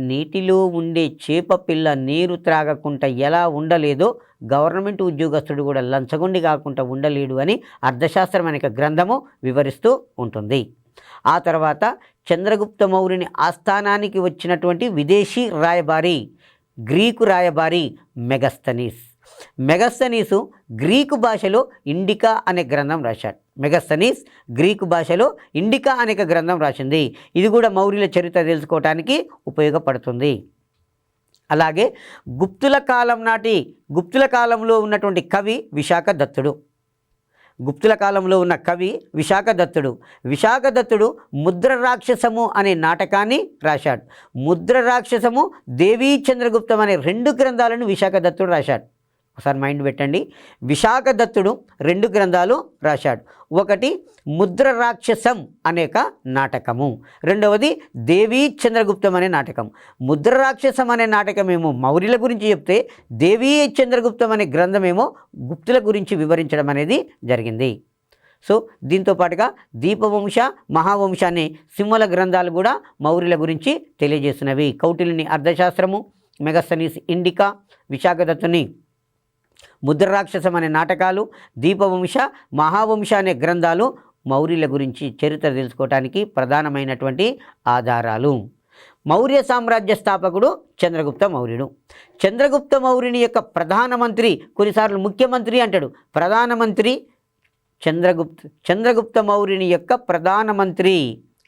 A: నీటిలో ఉండే చేప పిల్ల నీరు త్రాగకుండా ఎలా ఉండలేదో గవర్నమెంట్ ఉద్యోగస్తుడు కూడా లంచగొండి కాకుండా ఉండలేడు అని అర్థశాస్త్రం అనే గ్రంథము వివరిస్తూ ఉంటుంది. ఆ తర్వాత చంద్రగుప్త మౌర్యుని ఆస్థానానికి వచ్చినటువంటి విదేశీ రాయబారి, గ్రీకు రాయబారి మెగస్తనీస్. మెగస్తనీసు గ్రీకు భాషలో ఇండికా అనే గ్రంథం రాశాడు. మెగస్తనీస్ గ్రీకు భాషలో ఇండికా అనే గ్రంథం రాసింది. ఇది కూడా మౌర్యుల చరిత్ర తెలుసుకోవడానికి ఉపయోగపడుతుంది. అలాగే గుప్తుల కాలంలో ఉన్నటువంటి కవి విశాఖదత్తుడు. గుప్తుల కాలంలో ఉన్న కవి విశాఖదత్తుడు. విశాఖదత్తుడు ముద్ర రాక్షసము అనే నాటకాన్ని రాశాడు. ముద్ర రాక్షసము, దేవీ చంద్రగుప్తం అనే 2 గ్రంథాలను విశాఖదత్తుడు రాశాడు. ఒకసారి మైండ్ పెట్టండి. విశాఖదత్తుడు 2 గ్రంథాలు రాశాడు. ఒకటి ముద్ర రాక్షసం అనేక నాటకము, రెండవది దేవీ చంద్రగుప్తం అనే నాటకం. ముద్ర రాక్షసం అనే నాటకమేమో మౌర్యుల గురించి చెప్తే, దేవీ చంద్రగుప్తం అనే గ్రంథమేమో గుప్తుల గురించి వివరించడం అనేది జరిగింది. సో దీంతో పాటుగా దీపవంశ, మహావంశ అనే సింహల గ్రంథాలు కూడా మౌర్యుల గురించి తెలియజేస్తున్నవి. కౌటిల్యుని అర్థశాస్త్రము, మెగస్తనీస్ ఇండికా, విశాఖదత్తుని ముద్ర రాక్షసం అనే నాటకాలు, దీపవంశ, మహావంశ అనే గ్రంథాలు మౌర్యుల గురించి చరిత్ర తెలుసుకోవడానికి ప్రధానమైనటువంటి ఆధారాలు. మౌర్య సామ్రాజ్య స్థాపకుడు చంద్రగుప్త మౌర్యుడు. చంద్రగుప్త మౌర్యుని యొక్క ప్రధానమంత్రి, కొన్నిసార్లు ముఖ్యమంత్రి అంటాడు, ప్రధానమంత్రి చంద్రగుప్త మౌర్యుని యొక్క ప్రధానమంత్రి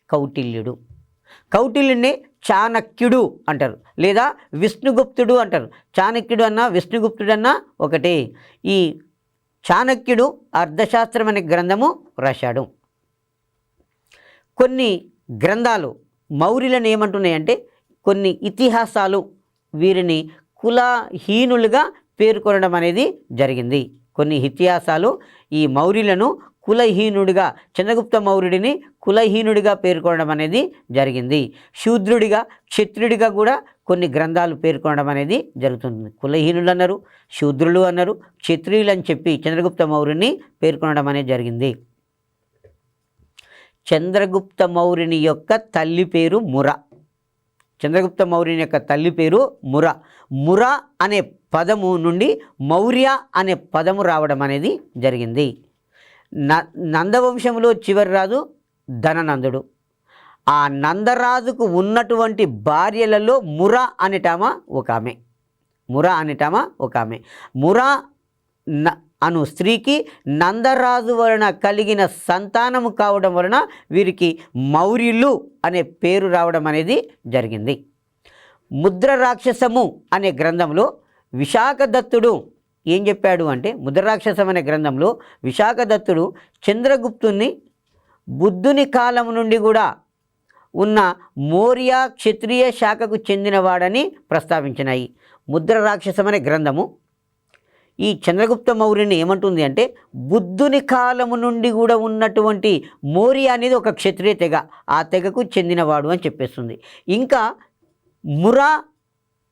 A: కౌటిల్యుడు. కౌటిల్యుడిని చాణక్యుడు అంటారు, లేదా విష్ణుగుప్తుడు అంటారు. చాణక్యుడు అన్నా విష్ణుగుప్తుడు అన్నా ఒకటే. ఈ చాణక్యుడు అర్థశాస్త్రం అనే గ్రంథము రాశాడు. కొన్ని గ్రంథాలు మౌర్యులను ఏమంటున్నాయంటే, కొన్ని ఇతిహాసాలు వీరిని కులహీనులుగా పేర్కొనడం అనేది జరిగింది. కొన్ని ఇతిహాసాలు ఈ మౌర్యులను కులహీనుడిగా, చంద్రగుప్త మౌర్యుడిని కులహీనుడిగా పేర్కొనడం అనేది జరిగింది. శూద్రుడిగా, క్షత్రుడిగా కూడా కొన్ని గ్రంథాలు పేర్కొనడం అనేది జరుగుతుంది. కులహీనులు అన్నారు, శూద్రులు అన్నారు, క్షత్రియులు అని చెప్పి చంద్రగుప్త మౌర్యుని పేర్కొనడం అనేది జరిగింది. చంద్రగుప్త మౌర్యుని యొక్క తల్లి పేరు ముర. చంద్రగుప్త మౌర్యుని యొక్క తల్లి పేరు ముర. ముర అనే పదము నుండి మౌర్య అనే పదము రావడం అనేది జరిగింది. నందవంశంలో చివరి రాజు ధననందుడు. ఆ నందరాజుకు ఉన్నటువంటి భార్యలలో ముర అనేటామ ఒక ఆమె. ముర అను స్త్రీకి నందరాజు వలన కలిగిన సంతానము కావడం వలన వీరికి మౌర్యులు అనే పేరు రావడం అనేది జరిగింది. ముద్ర రాక్షసము అనే గ్రంథంలో విశాఖదత్తుడు ఏం చెప్పాడు అంటే, ముద్రరాక్షసం అనే గ్రంథంలో విశాఖదత్తుడు చంద్రగుప్తుని బుద్ధుని కాలం నుండి కూడా ఉన్న మౌర్య క్షత్రియ శాఖకు చెందినవాడని ప్రస్తావించినాయి. ముద్ర రాక్షసం అనే గ్రంథము ఈ చంద్రగుప్త మౌర్యుని ఏమంటుంది అంటే, బుద్ధుని కాలము నుండి కూడా ఉన్నటువంటి మౌర్య అనేది ఒక క్షత్రియ తెగ, ఆ తెగకు చెందినవాడు అని చెప్పేస్తుంది. ఇంకా మురా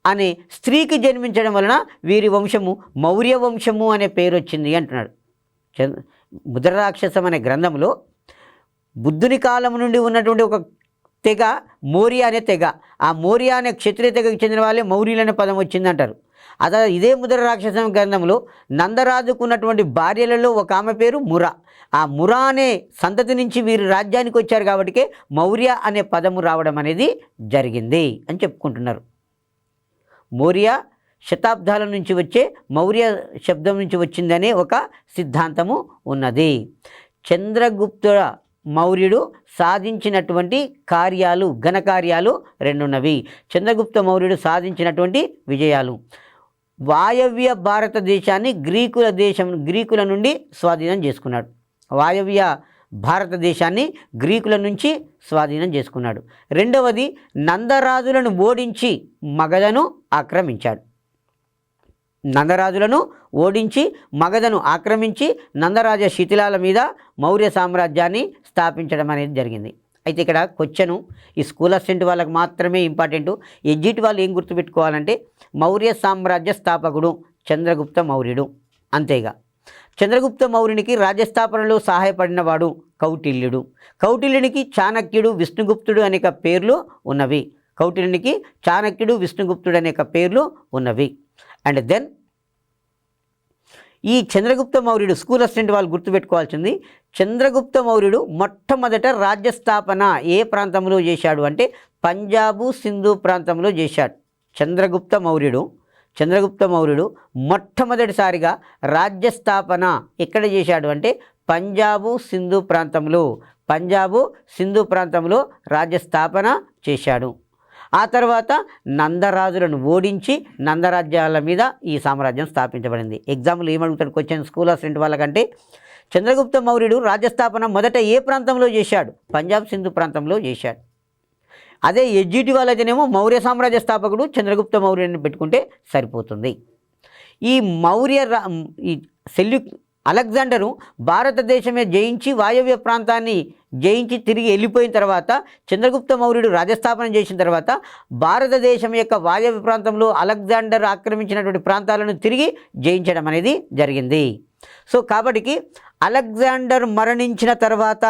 A: అనే స్త్రీకి జన్మించడం వలన వీరి వంశము మౌర్య వంశము అనే పేరు వచ్చింది అంటున్నాడు. ముద్ర రాక్షసం అనే గ్రంథంలో బుద్ధుని కాలం నుండి ఉన్నటువంటి ఒక తెగ మౌర్య అనే తెగ, ఆ మౌర్య అనే క్షత్రియ తెగకు చెందిన వాళ్ళే మౌర్యులు అనే పదం వచ్చిందంటారు. అదే ఇదే ముద్ర రాక్షసం గ్రంథంలో నందరాజుకు ఉన్నటువంటి భార్యలలో ఒక ఆమె పేరు ముర. ఆ ముర అనే సంతతి నుంచి వీరు రాజ్యానికి వచ్చారు కాబట్టి మౌర్య అనే పదము రావడం అనేది జరిగింది అని చెప్పుకుంటున్నారు. మౌర్య శతాబ్దాల నుంచి వచ్చే మౌర్య శబ్దం నుంచి వచ్చిందనే ఒక సిద్ధాంతము ఉన్నది. చంద్రగుప్త మౌర్యుడు సాధించినటువంటి కార్యాలు, ఘనకార్యాలు రెండున్నవి. చంద్రగుప్త మౌర్యుడు సాధించినటువంటి విజయాలు: వాయవ్య భారతదేశాన్ని గ్రీకుల నుండి స్వాధీనం చేసుకున్నాడు. వాయవ్య భారతదేశాన్ని గ్రీకుల నుంచి స్వాధీనం చేసుకున్నాడు. రెండవది, నందరాజులను ఓడించి మగధను ఆక్రమించాడు. నందరాజులను ఓడించి మగధను ఆక్రమించి నందరాజ శిథిలాల మీద మౌర్య సామ్రాజ్యాన్ని స్థాపించడం అనేది జరిగింది. అయితే ఇక్కడ క్వశ్చను ఈ స్కూల్ అసిస్టెంట్ వాళ్ళకి మాత్రమే ఇంపార్టెంటు. ఎడ్జిట్ వాళ్ళు ఏం గుర్తుపెట్టుకోవాలంటే మౌర్య సామ్రాజ్య స్థాపకుడు చంద్రగుప్త మౌర్యుడు, అంతేగా. చంద్రగుప్త మౌర్యునికి రాజ్యస్థాపనలో సహాయపడినవాడు కౌటిల్యుడు. కౌటిల్యునికి చాణక్యుడు, విష్ణుగుప్తుడు అనేక పేర్లు ఉన్నవి. కౌటిల్యునికి చాణక్యుడు, విష్ణుగుప్తుడు అనేక పేర్లు ఉన్నవి. అండ్ దెన్ ఈ చంద్రగుప్త మౌర్యుడు స్కూల్ అసిస్టెంట్ వాళ్ళు గుర్తుపెట్టుకోవాల్సింది, చంద్రగుప్త మౌర్యుడు మొట్టమొదట రాజ్యస్థాపన ఏ ప్రాంతంలో చేశాడు అంటే పంజాబు, సింధు ప్రాంతంలో చేశాడు. చంద్రగుప్త మౌర్యుడు మొట్టమొదటిసారిగా రాజ్యస్థాపన ఎక్కడ చేశాడు అంటే పంజాబు, సింధు ప్రాంతంలో రాజ్యస్థాపన చేశాడు. ఆ తర్వాత నందరాజులను ఓడించి నందరాజ్యాల మీద ఈ సామ్రాజ్యం స్థాపించబడింది. ఎగ్జాంపుల్ ఏమడుగుతాడు క్వశ్చన్ స్కూల్ అసిస్టెంట్ వాళ్ళకంటే, చంద్రగుప్త మౌర్యుడు రాజ్యస్థాపన మొదట ఏ ప్రాంతంలో చేశాడు? పంజాబ్, సింధు ప్రాంతంలో చేశాడు. అదే ఎడ్జిటి వాళ్ళైతేనేమో మౌర్య సామ్రాజ్య స్థాపకుడు చంద్రగుప్త మౌర్యుడిని పెట్టుకుంటే సరిపోతుంది. ఈ అలెగ్జాండరు భారతదేశమే జయించి వాయవ్య ప్రాంతాన్ని జయించి తిరిగి వెళ్ళిపోయిన తర్వాత, చంద్రగుప్త మౌర్యుడు రాజ్యస్థాపన చేసిన తర్వాత భారతదేశం యొక్క వాయవ్య ప్రాంతంలో అలెగ్జాండర్ ఆక్రమించినటువంటి ప్రాంతాలను తిరిగి జయించడం అనేది జరిగింది. సో కాబట్టి అలెగ్జాండర్ మరణించిన తర్వాత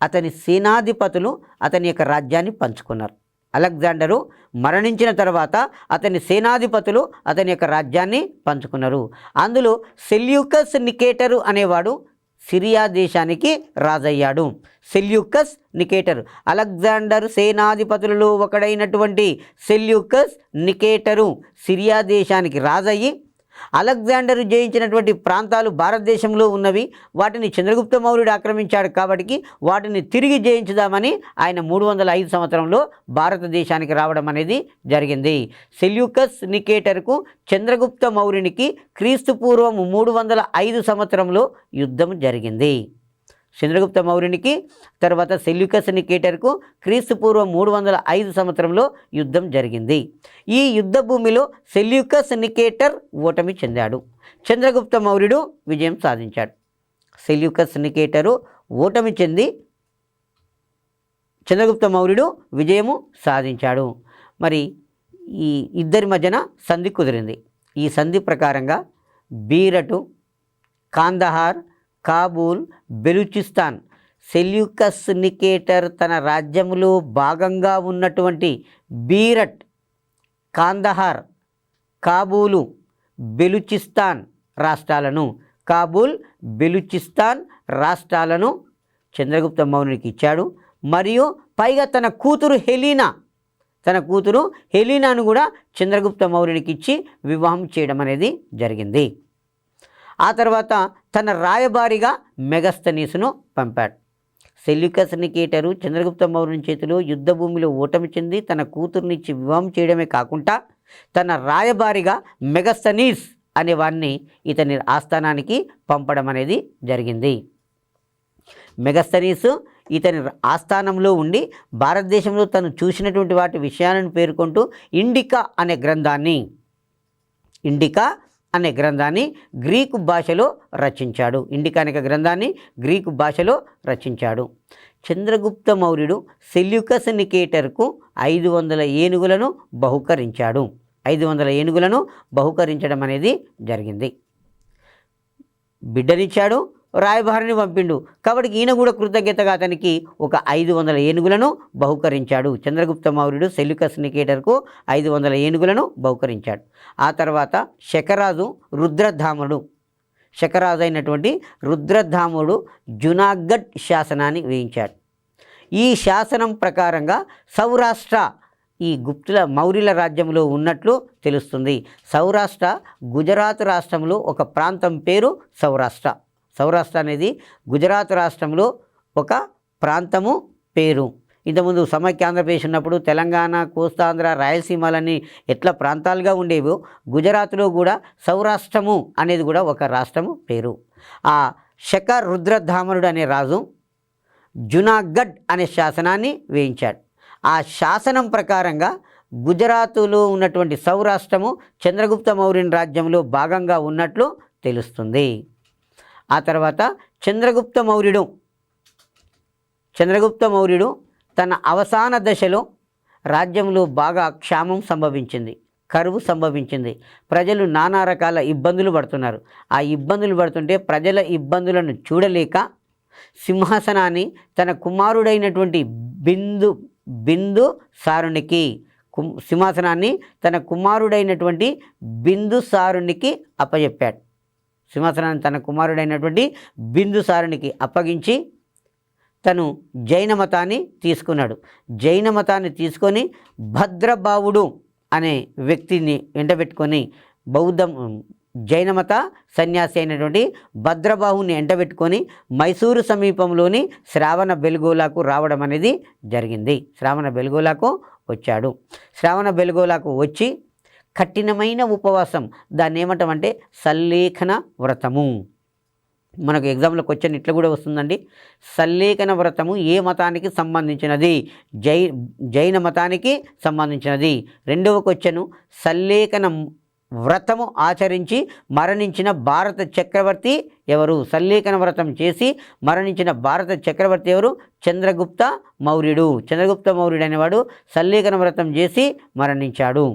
A: అతని సేనాధిపతులు అతని యొక్క రాజ్యాన్ని పంచుకున్నారు. అలెగ్జాండరు మరణించిన తర్వాత అతని సేనాధిపతులు అతని యొక్క రాజ్యాన్ని పంచుకున్నారు. అందులో సెల్యూకస్ నికేటరు అనేవాడు సిరియా దేశానికి రాజయ్యాడు. సెల్యూకస్ నికేటర్, అలెగ్జాండర్ సేనాధిపతులలో ఒకడైనటువంటి సెల్యూకస్ నికేటరు సిరియా దేశానికి రాజయ్యి, అలెగ్జాండర్ జయించినటువంటి ప్రాంతాలు భారతదేశంలో ఉన్నవి, వాటిని చంద్రగుప్త మౌర్యుడు ఆక్రమించాడు కాబట్టి వాటిని తిరిగి జయించుదామని ఆయన 305 సంవత్సరంలో భారతదేశానికి రావడం అనేది జరిగింది. సెల్యూకస్ నికేటర్కు చంద్రగుప్త మౌర్యునికి క్రీస్తుపూర్వం 305 సంవత్సరంలో యుద్ధం జరిగింది. చంద్రగుప్త మౌర్యునికి తర్వాత సెల్యూకస్ నికేటర్కు క్రీస్తుపూర్వం 305 సంవత్సరంలో యుద్ధం జరిగింది. ఈ యుద్ధ భూమిలో సెల్యూకస్ నికేటర్ ఓటమి చెందాడు, చంద్రగుప్త మౌర్యుడు విజయం సాధించాడు. సెల్యూకస్ నికేటరు ఓటమి చెంది చంద్రగుప్త మౌర్యుడు విజయము సాధించాడు. మరి ఈ ఇద్దరి మధ్యన సంధి కుదిరింది. ఈ సంధి ప్రకారంగా బీరటు, కాందహార్, కాబూల్, బెలూచిస్తాన్, సెల్యూకస్ నికేటర్ తన రాజ్యములో భాగంగా ఉన్నటువంటి బీరట్, కాందహార్, కాబూలు, బెలూచిస్తాన్ రాష్ట్రాలను చంద్రగుప్త మౌర్యునికి ఇచ్చాడు. మరియు పైగా తన కూతురు హెలీనాను కూడా చంద్రగుప్త మౌర్యునికి ఇచ్చి వివాహం చేయడం అనేది జరిగింది. ఆ తర్వాత తన రాయబారిగా మెగస్తనీసును పంపాడు. సెల్యూకస్ నికేటరు చంద్రగుప్త మౌర్యుని చేతిలో యుద్ధ భూమిలో ఓటమి చెంది తన కూతురునిచ్చి వివాహం చేయడమే కాకుండా తన రాయబారిగా మెగస్తనీస్ అనేవాడిని ఇతని ఆస్థానానికి పంపడం అనేది జరిగింది. మెగస్తనీస్ ఇతని ఆస్థానంలో ఉండి భారతదేశంలో తను చూసినటువంటి వాటి విషయాలను పేర్కొంటూ ఇండికా అనే గ్రంథాన్ని గ్రీకు భాషలో రచించాడు. ఇండికా అనే గ్రంథాన్ని గ్రీకు భాషలో రచించాడు. చంద్రగుప్త మౌర్యుడు సెల్యూకస్ నికేటర్కు 500 ఏనుగులను బహుకరించాడు. 500 ఏనుగులను బహుకరించడం అనేది జరిగింది. బిడ్డనిచ్చాడు, రాయబారిని పంపిండు, కాబట్టి ఈయన కూడా కృతజ్ఞతగా అతనికి ఒక 500 ఏనుగులను బహుకరించాడు. చంద్రగుప్త మౌర్యుడు సెల్యూకస్ నికేటర్కు 500 ఏనుగులను బహుకరించాడు. ఆ తర్వాత శకరాజు అయినటువంటి రుద్రధాముడు జునాగఢ్ శాసనాన్ని వేయించాడు. ఈ శాసనం ప్రకారంగా సౌరాష్ట్ర ఈ మౌర్యుల రాజ్యంలో ఉన్నట్లు తెలుస్తుంది. సౌరాష్ట్ర గుజరాత్ రాష్ట్రంలో ఒక ప్రాంతం పేరు సౌరాష్ట్ర. సౌరాష్ట్ర అనేది గుజరాత్ రాష్ట్రంలో ఒక ప్రాంతము పేరు. ఇంతకుముందు సమైక్య ఆంధ్రప్రదేశ్ ఉన్నప్పుడు తెలంగాణ, కోస్తాంధ్ర, రాయలసీమలన్నీ ఎట్లా ప్రాంతాలుగా ఉండేవో గుజరాత్లో కూడా సౌరాష్ట్రము అనేది కూడా ఒక రాష్ట్రము పేరు. ఆ శక రుద్రధామనుడు అనే రాజు జునాగఢ్ అనే శాసనాన్ని వేయించాడు. ఆ శాసనం ప్రకారంగా గుజరాతులో ఉన్నటువంటి సౌరాష్ట్రము చంద్రగుప్త మౌర్యుని రాజ్యంలో భాగంగా ఉన్నట్లు తెలుస్తుంది. ఆ తర్వాత చంద్రగుప్త మౌర్యుడు తన అవసాన దశలో రాజ్యంలో బాగా క్షామం సంభవించింది, కరువు సంభవించింది. ప్రజలు నానా రకాల ఇబ్బందులు పడుతున్నారు. ఆ ఇబ్బందులు పడుతుంటే ప్రజల ఇబ్బందులను చూడలేక సింహాసనాన్ని తన కుమారుడైనటువంటి బిందుసారునికి అప్పచెప్పాడు. సింహాసనాన్ని తన కుమారుడైనటువంటి బిందుసారునికి అప్పగించి తను జైన మతాన్ని తీసుకున్నాడు. జైన మతాన్ని తీసుకొని భద్రబావుడు అనే వ్యక్తిని వెంటబెట్టుకొని జైన మత సన్యాసి అయినటువంటి భద్రబాహుని వెంటబెట్టుకొని మైసూరు సమీపంలోని శ్రావణ బెల్గోలాకు రావడం అనేది జరిగింది. శ్రావణ బెల్గోలాకు వచ్చాడు. శ్రావణ బెల్గోలాకు వచ్చి కఠినమైన ఉపవాసం, దాన్ని ఏమంటామంటే సల్లేఖన వ్రతము. మనకు ఎగ్జామ్లో క్వశ్చన్ ఇట్లా కూడా వస్తుందండి. సల్లేఖన వ్రతము ఏ మతానికి సంబంధించినది? జైన మతానికి సంబంధించినది. రెండవ క్వశ్చను సల్లేఖన వ్రతము ఆచరించి మరణించిన భారత చక్రవర్తి ఎవరు? సల్లేఖన వ్రతం చేసి మరణించిన భారత చక్రవర్తి ఎవరు? చంద్రగుప్త మౌర్యుడు. చంద్రగుప్త మౌర్యుడు అనేవాడు సల్లేఖన వ్రతం చేసి మరణించాడు.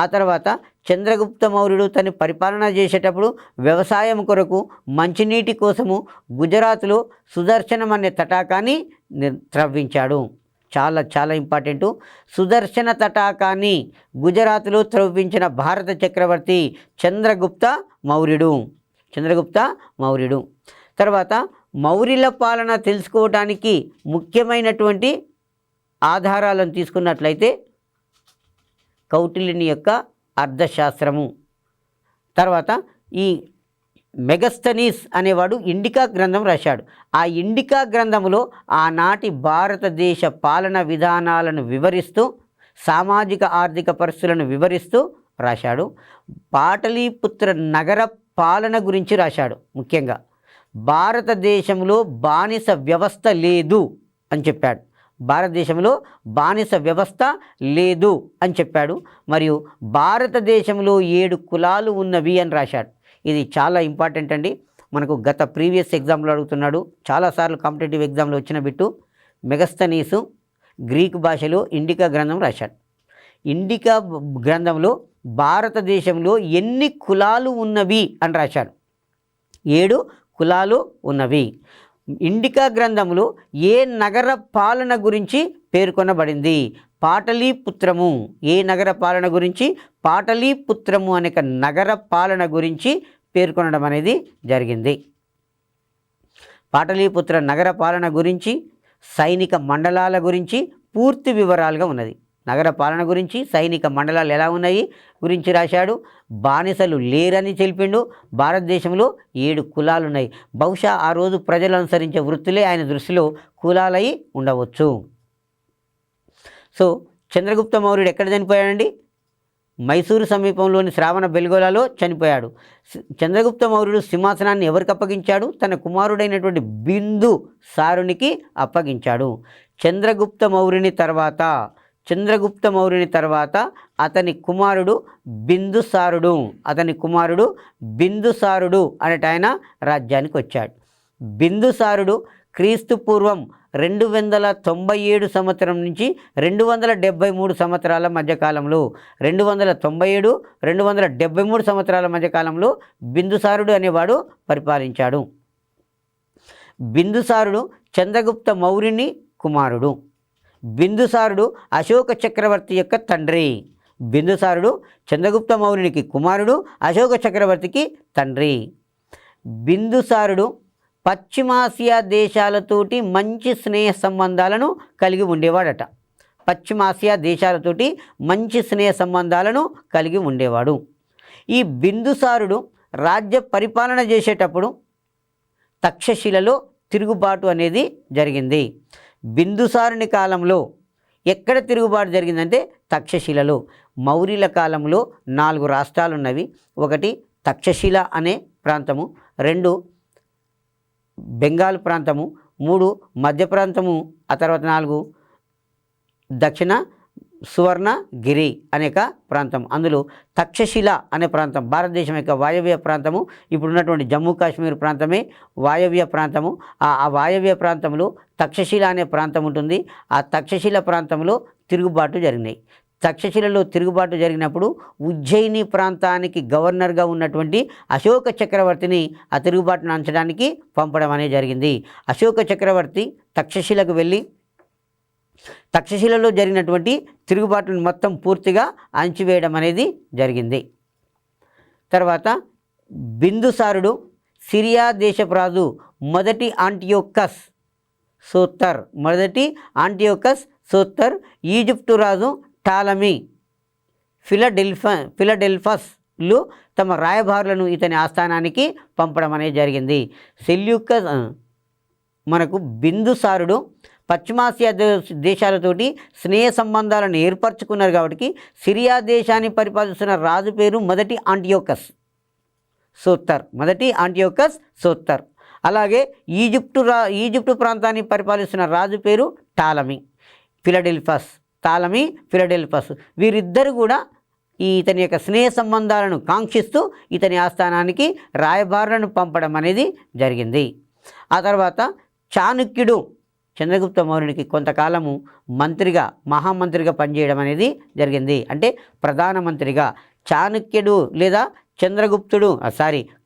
A: ఆ తర్వాత చంద్రగుప్త మౌర్యుడు తను పరిపాలన చేసేటప్పుడు వ్యవసాయం కొరకు మంచినీటి కోసము గుజరాత్లో సుదర్శనం అనే తటాకాన్ని త్రవ్వించాడు. చాలా చాలా ఇంపార్టెంటు. సుదర్శన తటాకాన్ని గుజరాత్లో త్రవ్వించిన భారత చక్రవర్తి చంద్రగుప్త మౌర్యుడు. తర్వాత మౌర్యుల పాలన తెలుసుకోవడానికి ముఖ్యమైనటువంటి ఆధారాలను తీసుకున్నట్లయితే కౌటిల్యుని యొక్క అర్థశాస్త్రము. తర్వాత ఈ మెగస్తనీస్ అనేవాడు ఇండికా గ్రంథం రాశాడు. ఆ ఇండికా గ్రంథంలో ఆనాటి భారతదేశ పాలన విధానాలను వివరిస్తూ సామాజిక ఆర్థిక పరిస్థితులను వివరిస్తూ రాశాడు. పాటలీపుత్ర నగర పాలన గురించి రాశాడు. ముఖ్యంగా భారతదేశంలో బానిస వ్యవస్థ లేదు అని చెప్పాడు. భారతదేశంలో బానిస వ్యవస్థ లేదు అని చెప్పాడు. మరియు భారతదేశంలో 7 కులాలు ఉన్నవి అని రాశాడు. ఇది చాలా ఇంపార్టెంట్ అండి. మనకు గత ప్రీవియస్ ఎగ్జామ్లో అడుగుతున్నాడు, చాలాసార్లు కాంపిటేటివ్ ఎగ్జామ్లో వచ్చిన బిట్టు. మెగస్తనీసు గ్రీకు భాషలో ఇండికా గ్రంథం రాశాడు. ఇండికా గ్రంథంలో భారతదేశంలో ఎన్ని కులాలు ఉన్నవి అని రాశాడు. 7 కులాలు ఉన్నవి. ఇండికా గ్రంథంలో ఏ నగర పాలన గురించి పేర్కొనబడింది? పాటలీపుత్రము. ఏ నగర పాలన గురించి? పాటలీపుత్రము అనే నగర పాలన గురించి పేర్కొనడం అనేది జరిగింది. పాటలీపుత్ర నగర పాలన గురించి, సైనిక మండలాల గురించి పూర్తి వివరాలుగా ఉన్నది. నగర పాలన గురించి, సైనిక మండలాలు ఎలా ఉన్నాయి గురించి రాశాడు. బానిసలు లేరని తెలిపిండు. భారతదేశంలో 7 కులాలు ఉన్నాయి. బహుశా ఆ రోజు ప్రజలు అనుసరించే వృత్తులే ఆయన దృష్టిలో కులాలై ఉండవచ్చు. సో చంద్రగుప్త మౌర్యుడు ఎక్కడ చనిపోయాడండి? మైసూరు సమీపంలోని శ్రావణ బెల్గోలాలో చనిపోయాడు. చంద్రగుప్త మౌర్యుడు సింహాసనాన్ని ఎవరికి అప్పగించాడు? తన కుమారుడైనటువంటి బిందుసారునికి అప్పగించాడు. చంద్రగుప్త మౌర్యుని తర్వాత అతని కుమారుడు బిందుసారుడు అనేట ఆయన రాజ్యానికి వచ్చాడు. బిందుసారుడు క్రీస్తు పూర్వం 297 సంవత్సరం నుంచి 273 సంవత్సరాల మధ్యకాలంలో 297 273 సంవత్సరాల మధ్యకాలంలో బిందుసారుడు అనేవాడు పరిపాలించాడు. బిందుసారుడు చంద్రగుప్త మౌర్యుని కుమారుడు. బిందుసారుడు అశోక చక్రవర్తి యొక్క తండ్రి. బిందుసారుడు చంద్రగుప్త మౌర్యునికి కుమారుడు, అశోక చక్రవర్తికి తండ్రి. బిందుసారుడు పశ్చిమాసియా దేశాలతోటి మంచి స్నేహ సంబంధాలను కలిగి ఉండేవాడట. పశ్చిమాసియా దేశాలతోటి మంచి స్నేహ సంబంధాలను కలిగి ఉండేవాడు. ఈ బిందుసారుడు రాజ్య పరిపాలన చేసేటప్పుడు తక్షశిలలో తిరుగుబాటు అనేది జరిగింది. బిందుసారుని కాలంలో ఎక్కడ తిరుగుబాటు జరిగిందంటే తక్షశిలలో. మౌర్యుల కాలంలో 4 రాష్ట్రాలు ఉన్నవి. 1 తక్షశిల అనే ప్రాంతము, 2 బెంగాల్ ప్రాంతము, 3 మధ్య ప్రాంతము, ఆ తర్వాత 4 దక్షిణ సువర్ణగిరి అనేక ప్రాంతం. అందులో తక్షశిల అనే ప్రాంతం భారతదేశం యొక్క వాయవ్య ప్రాంతము. ఇప్పుడున్నటువంటి జమ్మూ కాశ్మీర్ ప్రాంతమే వాయవ్య ప్రాంతము. ఆ వాయవ్య ప్రాంతంలో తక్షశిల అనే ప్రాంతం ఉంటుంది. ఆ తక్షశిల ప్రాంతంలో తిరుగుబాటు జరిగినాయి. తక్షశిలలో తిరుగుబాటు జరిగినప్పుడు ఉజ్జయిని ప్రాంతానికి గవర్నర్గా ఉన్నటువంటి అశోక చక్రవర్తిని ఆ తిరుగుబాటును అంచడానికి పంపడం అనేది జరిగింది. అశోక చక్రవర్తి తక్షశిలకు వెళ్ళి తక్షశిలలో జరిగినటువంటి తిరుగుబాటును మొత్తం పూర్తిగా అణచివేయడం అనేది జరిగింది. తర్వాత బిందుసారుడు సిరియా దేశపు రాజు మొదటి ఆంటియోకస్ సోత్తర్, ఈజిప్టు రాజు టాలమీ, ఫిలడెల్ఫస్లు తమ రాయబారులను ఇతని ఆస్థానానికి పంపడం అనేది జరిగింది. మనకు బిందుసారుడు పశ్చిమాసియా దేశాలతోటి స్నేహ సంబంధాలను ఏర్పరచుకున్నారు. కాబట్టి సిరియా దేశాన్ని పరిపాలిస్తున్న రాజు పేరు మొదటి ఆంటియోకస్ సోత్తర్. అలాగే ఈజిప్టు ప్రాంతాన్ని పరిపాలిస్తున్న రాజు పేరు టాలమీ ఫిలడెల్ఫస్. వీరిద్దరు కూడా ఇతని యొక్క స్నేహ సంబంధాలను కాంక్షిస్తూ ఇతని ఆస్థానానికి రాయబారులను పంపడం అనేది జరిగింది. ఆ తర్వాత చాణక్యుడు చంద్రగుప్త మౌర్యునికి కొంతకాలము మహామంత్రిగా పనిచేయడం అనేది జరిగింది. అంటే ప్రధానమంత్రిగా. చాణక్యుడు లేదా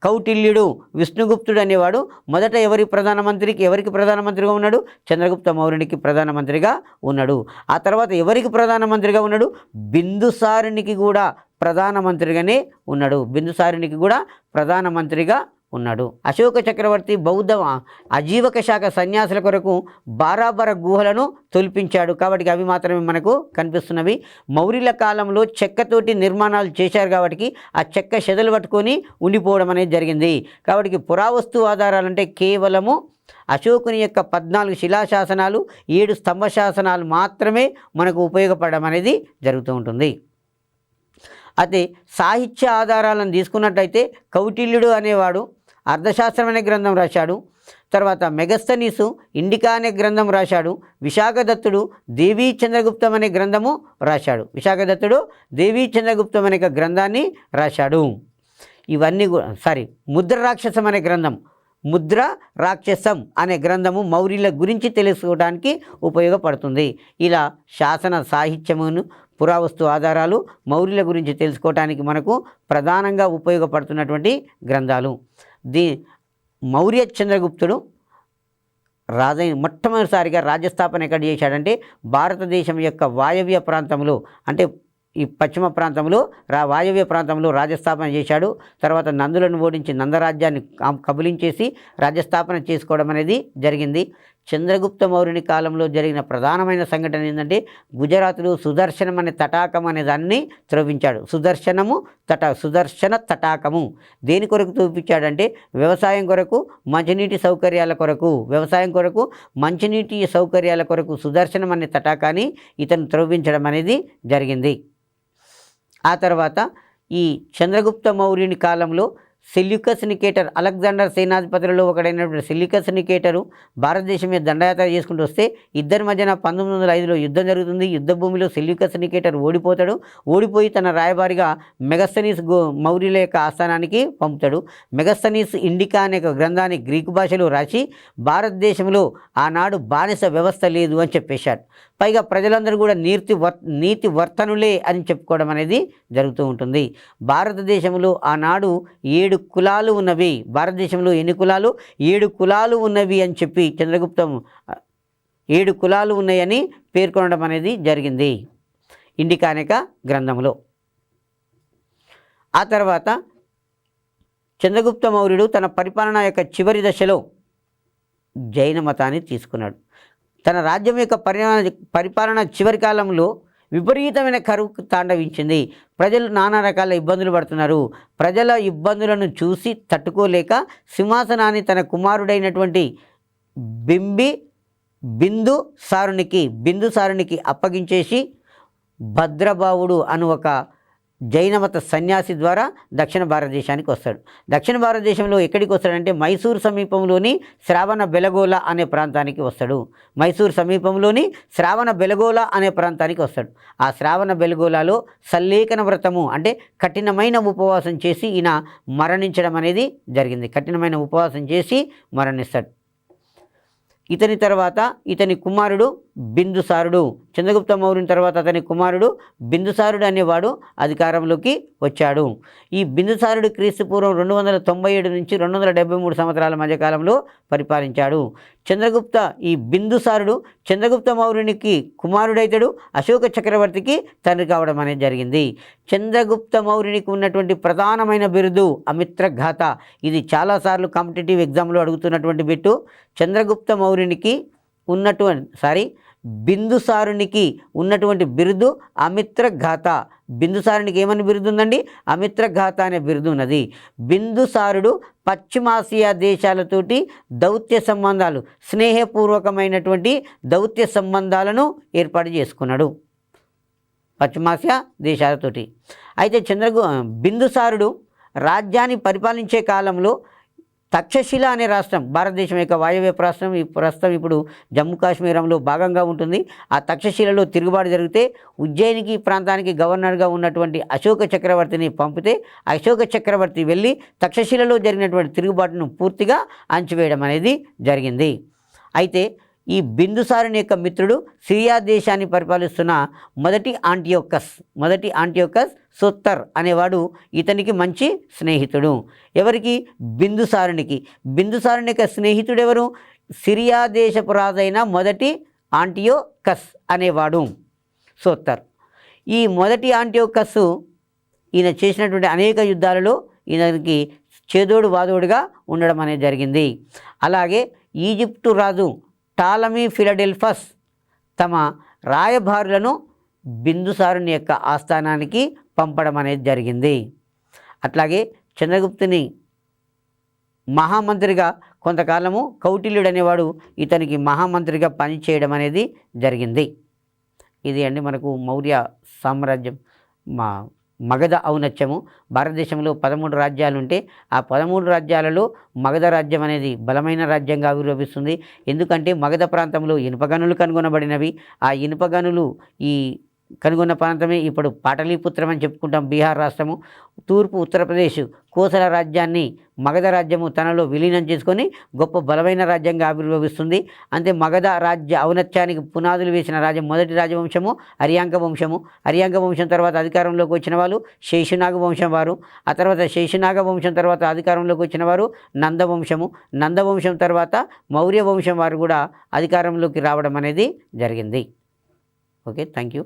A: కౌటిల్యుడు, విష్ణుగుప్తుడు అనేవాడు మొదట ఎవరికి ప్రధానమంత్రిగా ఉన్నాడు? చంద్రగుప్త మౌర్యునికి ప్రధానమంత్రిగా ఉన్నాడు. ఆ తర్వాత ఎవరికి ప్రధానమంత్రిగా ఉన్నాడు? బిందుసారునికి కూడా ప్రధానమంత్రిగానే ఉన్నాడు. అశోక చక్రవర్తి బౌద్ధ అజీవక శాఖ సన్యాసుల కొరకు బారాబర గుహలను తొలిపించాడు. కాబట్టి అవి మాత్రమే మనకు కనిపిస్తున్నవి. మౌర్యుల కాలంలో చెక్కతోటి నిర్మాణాలు చేశారు కాబట్టి ఆ చెక్క చెదలు పట్టుకొని ఉండిపోవడం అనేది జరిగింది. కాబట్టి పురావస్తు ఆధారాలంటే కేవలము అశోకుని యొక్క 14 శిలాశాసనాలు, 7 స్తంభ శాసనాలు మాత్రమే మనకు ఉపయోగపడడం అనేది జరుగుతూ ఉంటుంది. అయితే సాహిత్య ఆధారాలను తీసుకున్నట్టయితే కౌటిల్యుడు అనేవాడు అర్థశాస్త్రం అనే గ్రంథం రాశాడు. తర్వాత మెగస్తనీసు ఇండికా అనే గ్రంథం రాశాడు. విశాఖదత్తుడు దేవీ చంద్రగుప్తం అనే గ్రంథము రాశాడు. గ్రంథాన్ని రాశాడు. ఇవన్నీ ముద్ర రాక్షసం అనే గ్రంథము మౌర్యుల గురించి తెలుసుకోవడానికి ఉపయోగపడుతుంది. ఇలా శాసన సాహిత్యమును, పురావస్తు ఆధారాలు మౌర్యుల గురించి తెలుసుకోవడానికి మనకు ప్రధానంగా ఉపయోగపడుతున్నటువంటి గ్రంథాలు. మౌర్య చంద్రగుప్తుడు మొట్టమొదటిసారిగా రాజ్యస్థాపన ఎక్కడ చేశాడంటే భారతదేశం యొక్క వాయవ్య ప్రాంతంలో, అంటే ఈ పశ్చిమ ప్రాంతంలో వాయవ్య ప్రాంతంలో రాజ్యస్థాపన చేశాడు. తర్వాత నందులను ఓడించి నందరాజ్యాన్ని కబలించేసి రాజ్యస్థాపన చేసుకోవడం అనేది జరిగింది. చంద్రగుప్త మౌర్యుని కాలంలో జరిగిన ప్రధానమైన సంఘటన ఏంటంటే గుజరాత్లో సుదర్శనం అనే తటాకం అనే దాన్ని త్రవ్వించాడు. సుదర్శన తటాకము దేని కొరకు త్రవ్వించాడంటే వ్యవసాయం కొరకు, మంచినీటి సౌకర్యాల కొరకు సుదర్శనం అనే తటాకాన్ని ఇతను త్రవ్వించడం అనేది జరిగింది. ఆ తర్వాత ఈ చంద్రగుప్త మౌర్యుని కాలంలో సెల్యూకస్ నికేటర్, అలెగ్జాండర్ సేనాధిపతులలో ఒకడైనటువంటి సెల్యూకస్ నికేటరు భారతదేశం మీద దండయాత్ర చేసుకుంటూ వస్తే ఇద్దరి మధ్యన 1905లో యుద్ధం జరుగుతుంది. యుద్ధ భూమిలో సెల్యూకస్ నికేటర్ ఓడిపోతాడు. ఓడిపోయి తన రాయబారిగా మెగస్తనీస్ మౌర్యుల యొక్క ఆస్థానానికి పంపుతాడు. మెగస్తనీస్ ఇండికా అనే గ్రంథాన్ని గ్రీకు భాషలో రాసి భారతదేశంలో ఆనాడు బానిస వ్యవస్థ లేదు అని చెప్పేశాడు. పైగా ప్రజలందరూ కూడా నీతి వర్తనులే అని చెప్పుకోవడం అనేది జరుగుతూ ఉంటుంది. భారతదేశంలో ఆనాడు 7 కులాలు ఉన్నవి. భారతదేశంలో ఎన్ని కులాలు? 7 కులాలు ఉన్నవి అని చెప్పి చంద్రగుప్తం 7 కులాలు ఉన్నాయని పేర్కొనడం అనేది జరిగింది ఇండికా అనేక గ్రంథంలో. ఆ తర్వాత చంద్రగుప్త మౌర్యుడు తన పరిపాలన యొక్క చివరి దశలో జైన మతాన్ని తీసుకున్నాడు. తన రాజ్యం యొక్క పరిపాలన చివరి కాలంలో విపరీతమైన కరువు తాండవించింది. ప్రజలు నానా రకాల ఇబ్బందులు పడుతున్నారు. ప్రజల ఇబ్బందులను చూసి తట్టుకోలేక సింహాసనాన్ని తన కుమారుడైనటువంటి బిందుసారునికి అప్పగించేసి భద్రబావుడు అను ఒక జైనమత సన్యాసి ద్వారా దక్షిణ భారతదేశానికి వస్తాడు. దక్షిణ భారతదేశంలో ఎక్కడికి వస్తాడంటే మైసూరు సమీపంలోని శ్రావణ బెలగోళ అనే ప్రాంతానికి వస్తాడు. మైసూరు సమీపంలోని శ్రావణ బెలగోళ అనే ప్రాంతానికి వస్తాడు. ఆ శ్రావణ బెలగోళలో సల్లేఖన వ్రతము అంటే కఠినమైన ఉపవాసం చేసి ఈయన మరణించడం అనేది జరిగింది. కఠినమైన ఉపవాసం చేసి మరణిస్తాడు. ఇతని తర్వాత ఇతని కుమారుడు బిందుసారుడు, చంద్రగుప్త మౌర్యుని తర్వాత అతని కుమారుడు బిందుసారుడు అనేవాడు అధికారంలోకి వచ్చాడు. ఈ బిందుసారుడు క్రీస్తుపూర్వం 297 నుంచి 273 సంవత్సరాల మధ్యకాలంలో పరిపాలించాడు. ఈ బిందుసారుడు చంద్రగుప్త మౌర్యునికి కుమారుడైతాడు. అశోక చక్రవర్తికి తండ్రి కావడం అనేది జరిగింది. చంద్రగుప్త మౌర్యునికి ఉన్నటువంటి ప్రధానమైన బిరుదు అమిత్రఘాత. ఇది చాలాసార్లు కాంపిటేటివ్ ఎగ్జామ్లో అడుగుతున్నటువంటి బిట్టు. చంద్రగుప్త మౌర్యునికి బిందుసారునికి ఉన్నటువంటి బిరుదు అమిత్రఘాత. బిందుసారునికి ఏమని బిరుదు ఉందండి? అమిత్రఘాత అనే బిరుదు ఉన్నది. బిందుసారుడు పశ్చిమాసియా దేశాలతోటి దౌత్య సంబంధాలు, స్నేహపూర్వకమైనటువంటి దౌత్య సంబంధాలను ఏర్పాటు చేసుకున్నాడు పశ్చిమాసియా దేశాలతోటి. అయితే బిందుసారుడు రాజ్యాన్ని పరిపాలించే కాలంలో తక్షశిల అనే రాష్ట్రం, భారతదేశం యొక్క వాయవ్య ప్రస్తుతం ఇప్పుడు జమ్మూ కాశ్మీరంలో భాగంగా ఉంటుంది. ఆ తక్షశిలలో తిరుగుబాటు జరిగితే ఉజ్జయినికి ప్రాంతానికి గవర్నర్గా ఉన్నటువంటి అశోక చక్రవర్తిని పంపితే అశోక చక్రవర్తి వెళ్ళి తక్షశిలలో జరిగినటువంటి తిరుగుబాటును పూర్తిగా అణచివేయడం అనేది జరిగింది. అయితే ఈ బిందుసారుని యొక్క మిత్రుడు సిరియా దేశాన్ని పరిపాలిస్తున్న మొదటి ఆంటియోకస్ సోత్తర్ అనేవాడు ఇతనికి మంచి స్నేహితుడు. ఎవరికి? బిందుసారునికి. బిందుసారుని యొక్క స్నేహితుడు ఎవరు? సిరియా దేశపు రాజైన మొదటి ఆంటియోకస్ అనేవాడు సోత్తర్. ఈ మొదటి ఆంటియోకస్ ఈయన చేసినటువంటి అనేక యుద్ధాలలో ఈయనకి చేదోడు వాదోడుగా ఉండడం అనేది జరిగింది. అలాగే ఈజిప్టు రాజు టాలమీ ఫిలడెల్ఫస్ తమ రాయబారులను బిందుసారుని యొక్క ఆస్థానానికి పంపడం అనేది జరిగింది. అట్లాగే చంద్రగుప్తుని మహామంత్రిగా కొంతకాలము కౌటిల్యుడు అనేవాడు ఇతనికి మహామంత్రిగా పనిచేయడం అనేది జరిగింది. ఇది అండి మనకు మౌర్య సామ్రాజ్యం మగధ ఔన్నత్యము. భారతదేశంలో 13 రాజ్యాలు ఉంటే ఆ 13 రాజ్యాలలో మగధ రాజ్యం అనేది బలమైన రాజ్యంగా ఆవిర్భవిస్తుంది. ఎందుకంటే మగధ ప్రాంతంలో ఇనుప గనులు కనుగొనబడినవి. ఆ ఇనుప గనులు కనుగొన్న ప్రాంతమే ఇప్పుడు పాటలీపుత్రం అని చెప్పుకుంటాం, బీహార్ రాష్ట్రము. తూర్పు ఉత్తరప్రదేశ్ కోసల రాజ్యాన్ని మగధ రాజ్యము తనలో విలీనం చేసుకొని గొప్ప బలమైన రాజ్యంగా ఆవిర్భవిస్తుంది. అంతే మగధ రాజ్య ఔన్నత్యానికి పునాదులు వేసిన రాజ్యం మొదటి రాజవంశము అరియాంక వంశము. అరియాంక వంశం తర్వాత అధికారంలోకి వచ్చిన వాళ్ళు శేషునాగ వంశం వారు. ఆ తర్వాత శేషునాగ వంశం తర్వాత అధికారంలోకి వచ్చిన వారు నందవంశము. నందవంశం తర్వాత మౌర్య వంశం వారు కూడా అధికారంలోకి రావడం అనేది జరిగింది. Okay, thank you.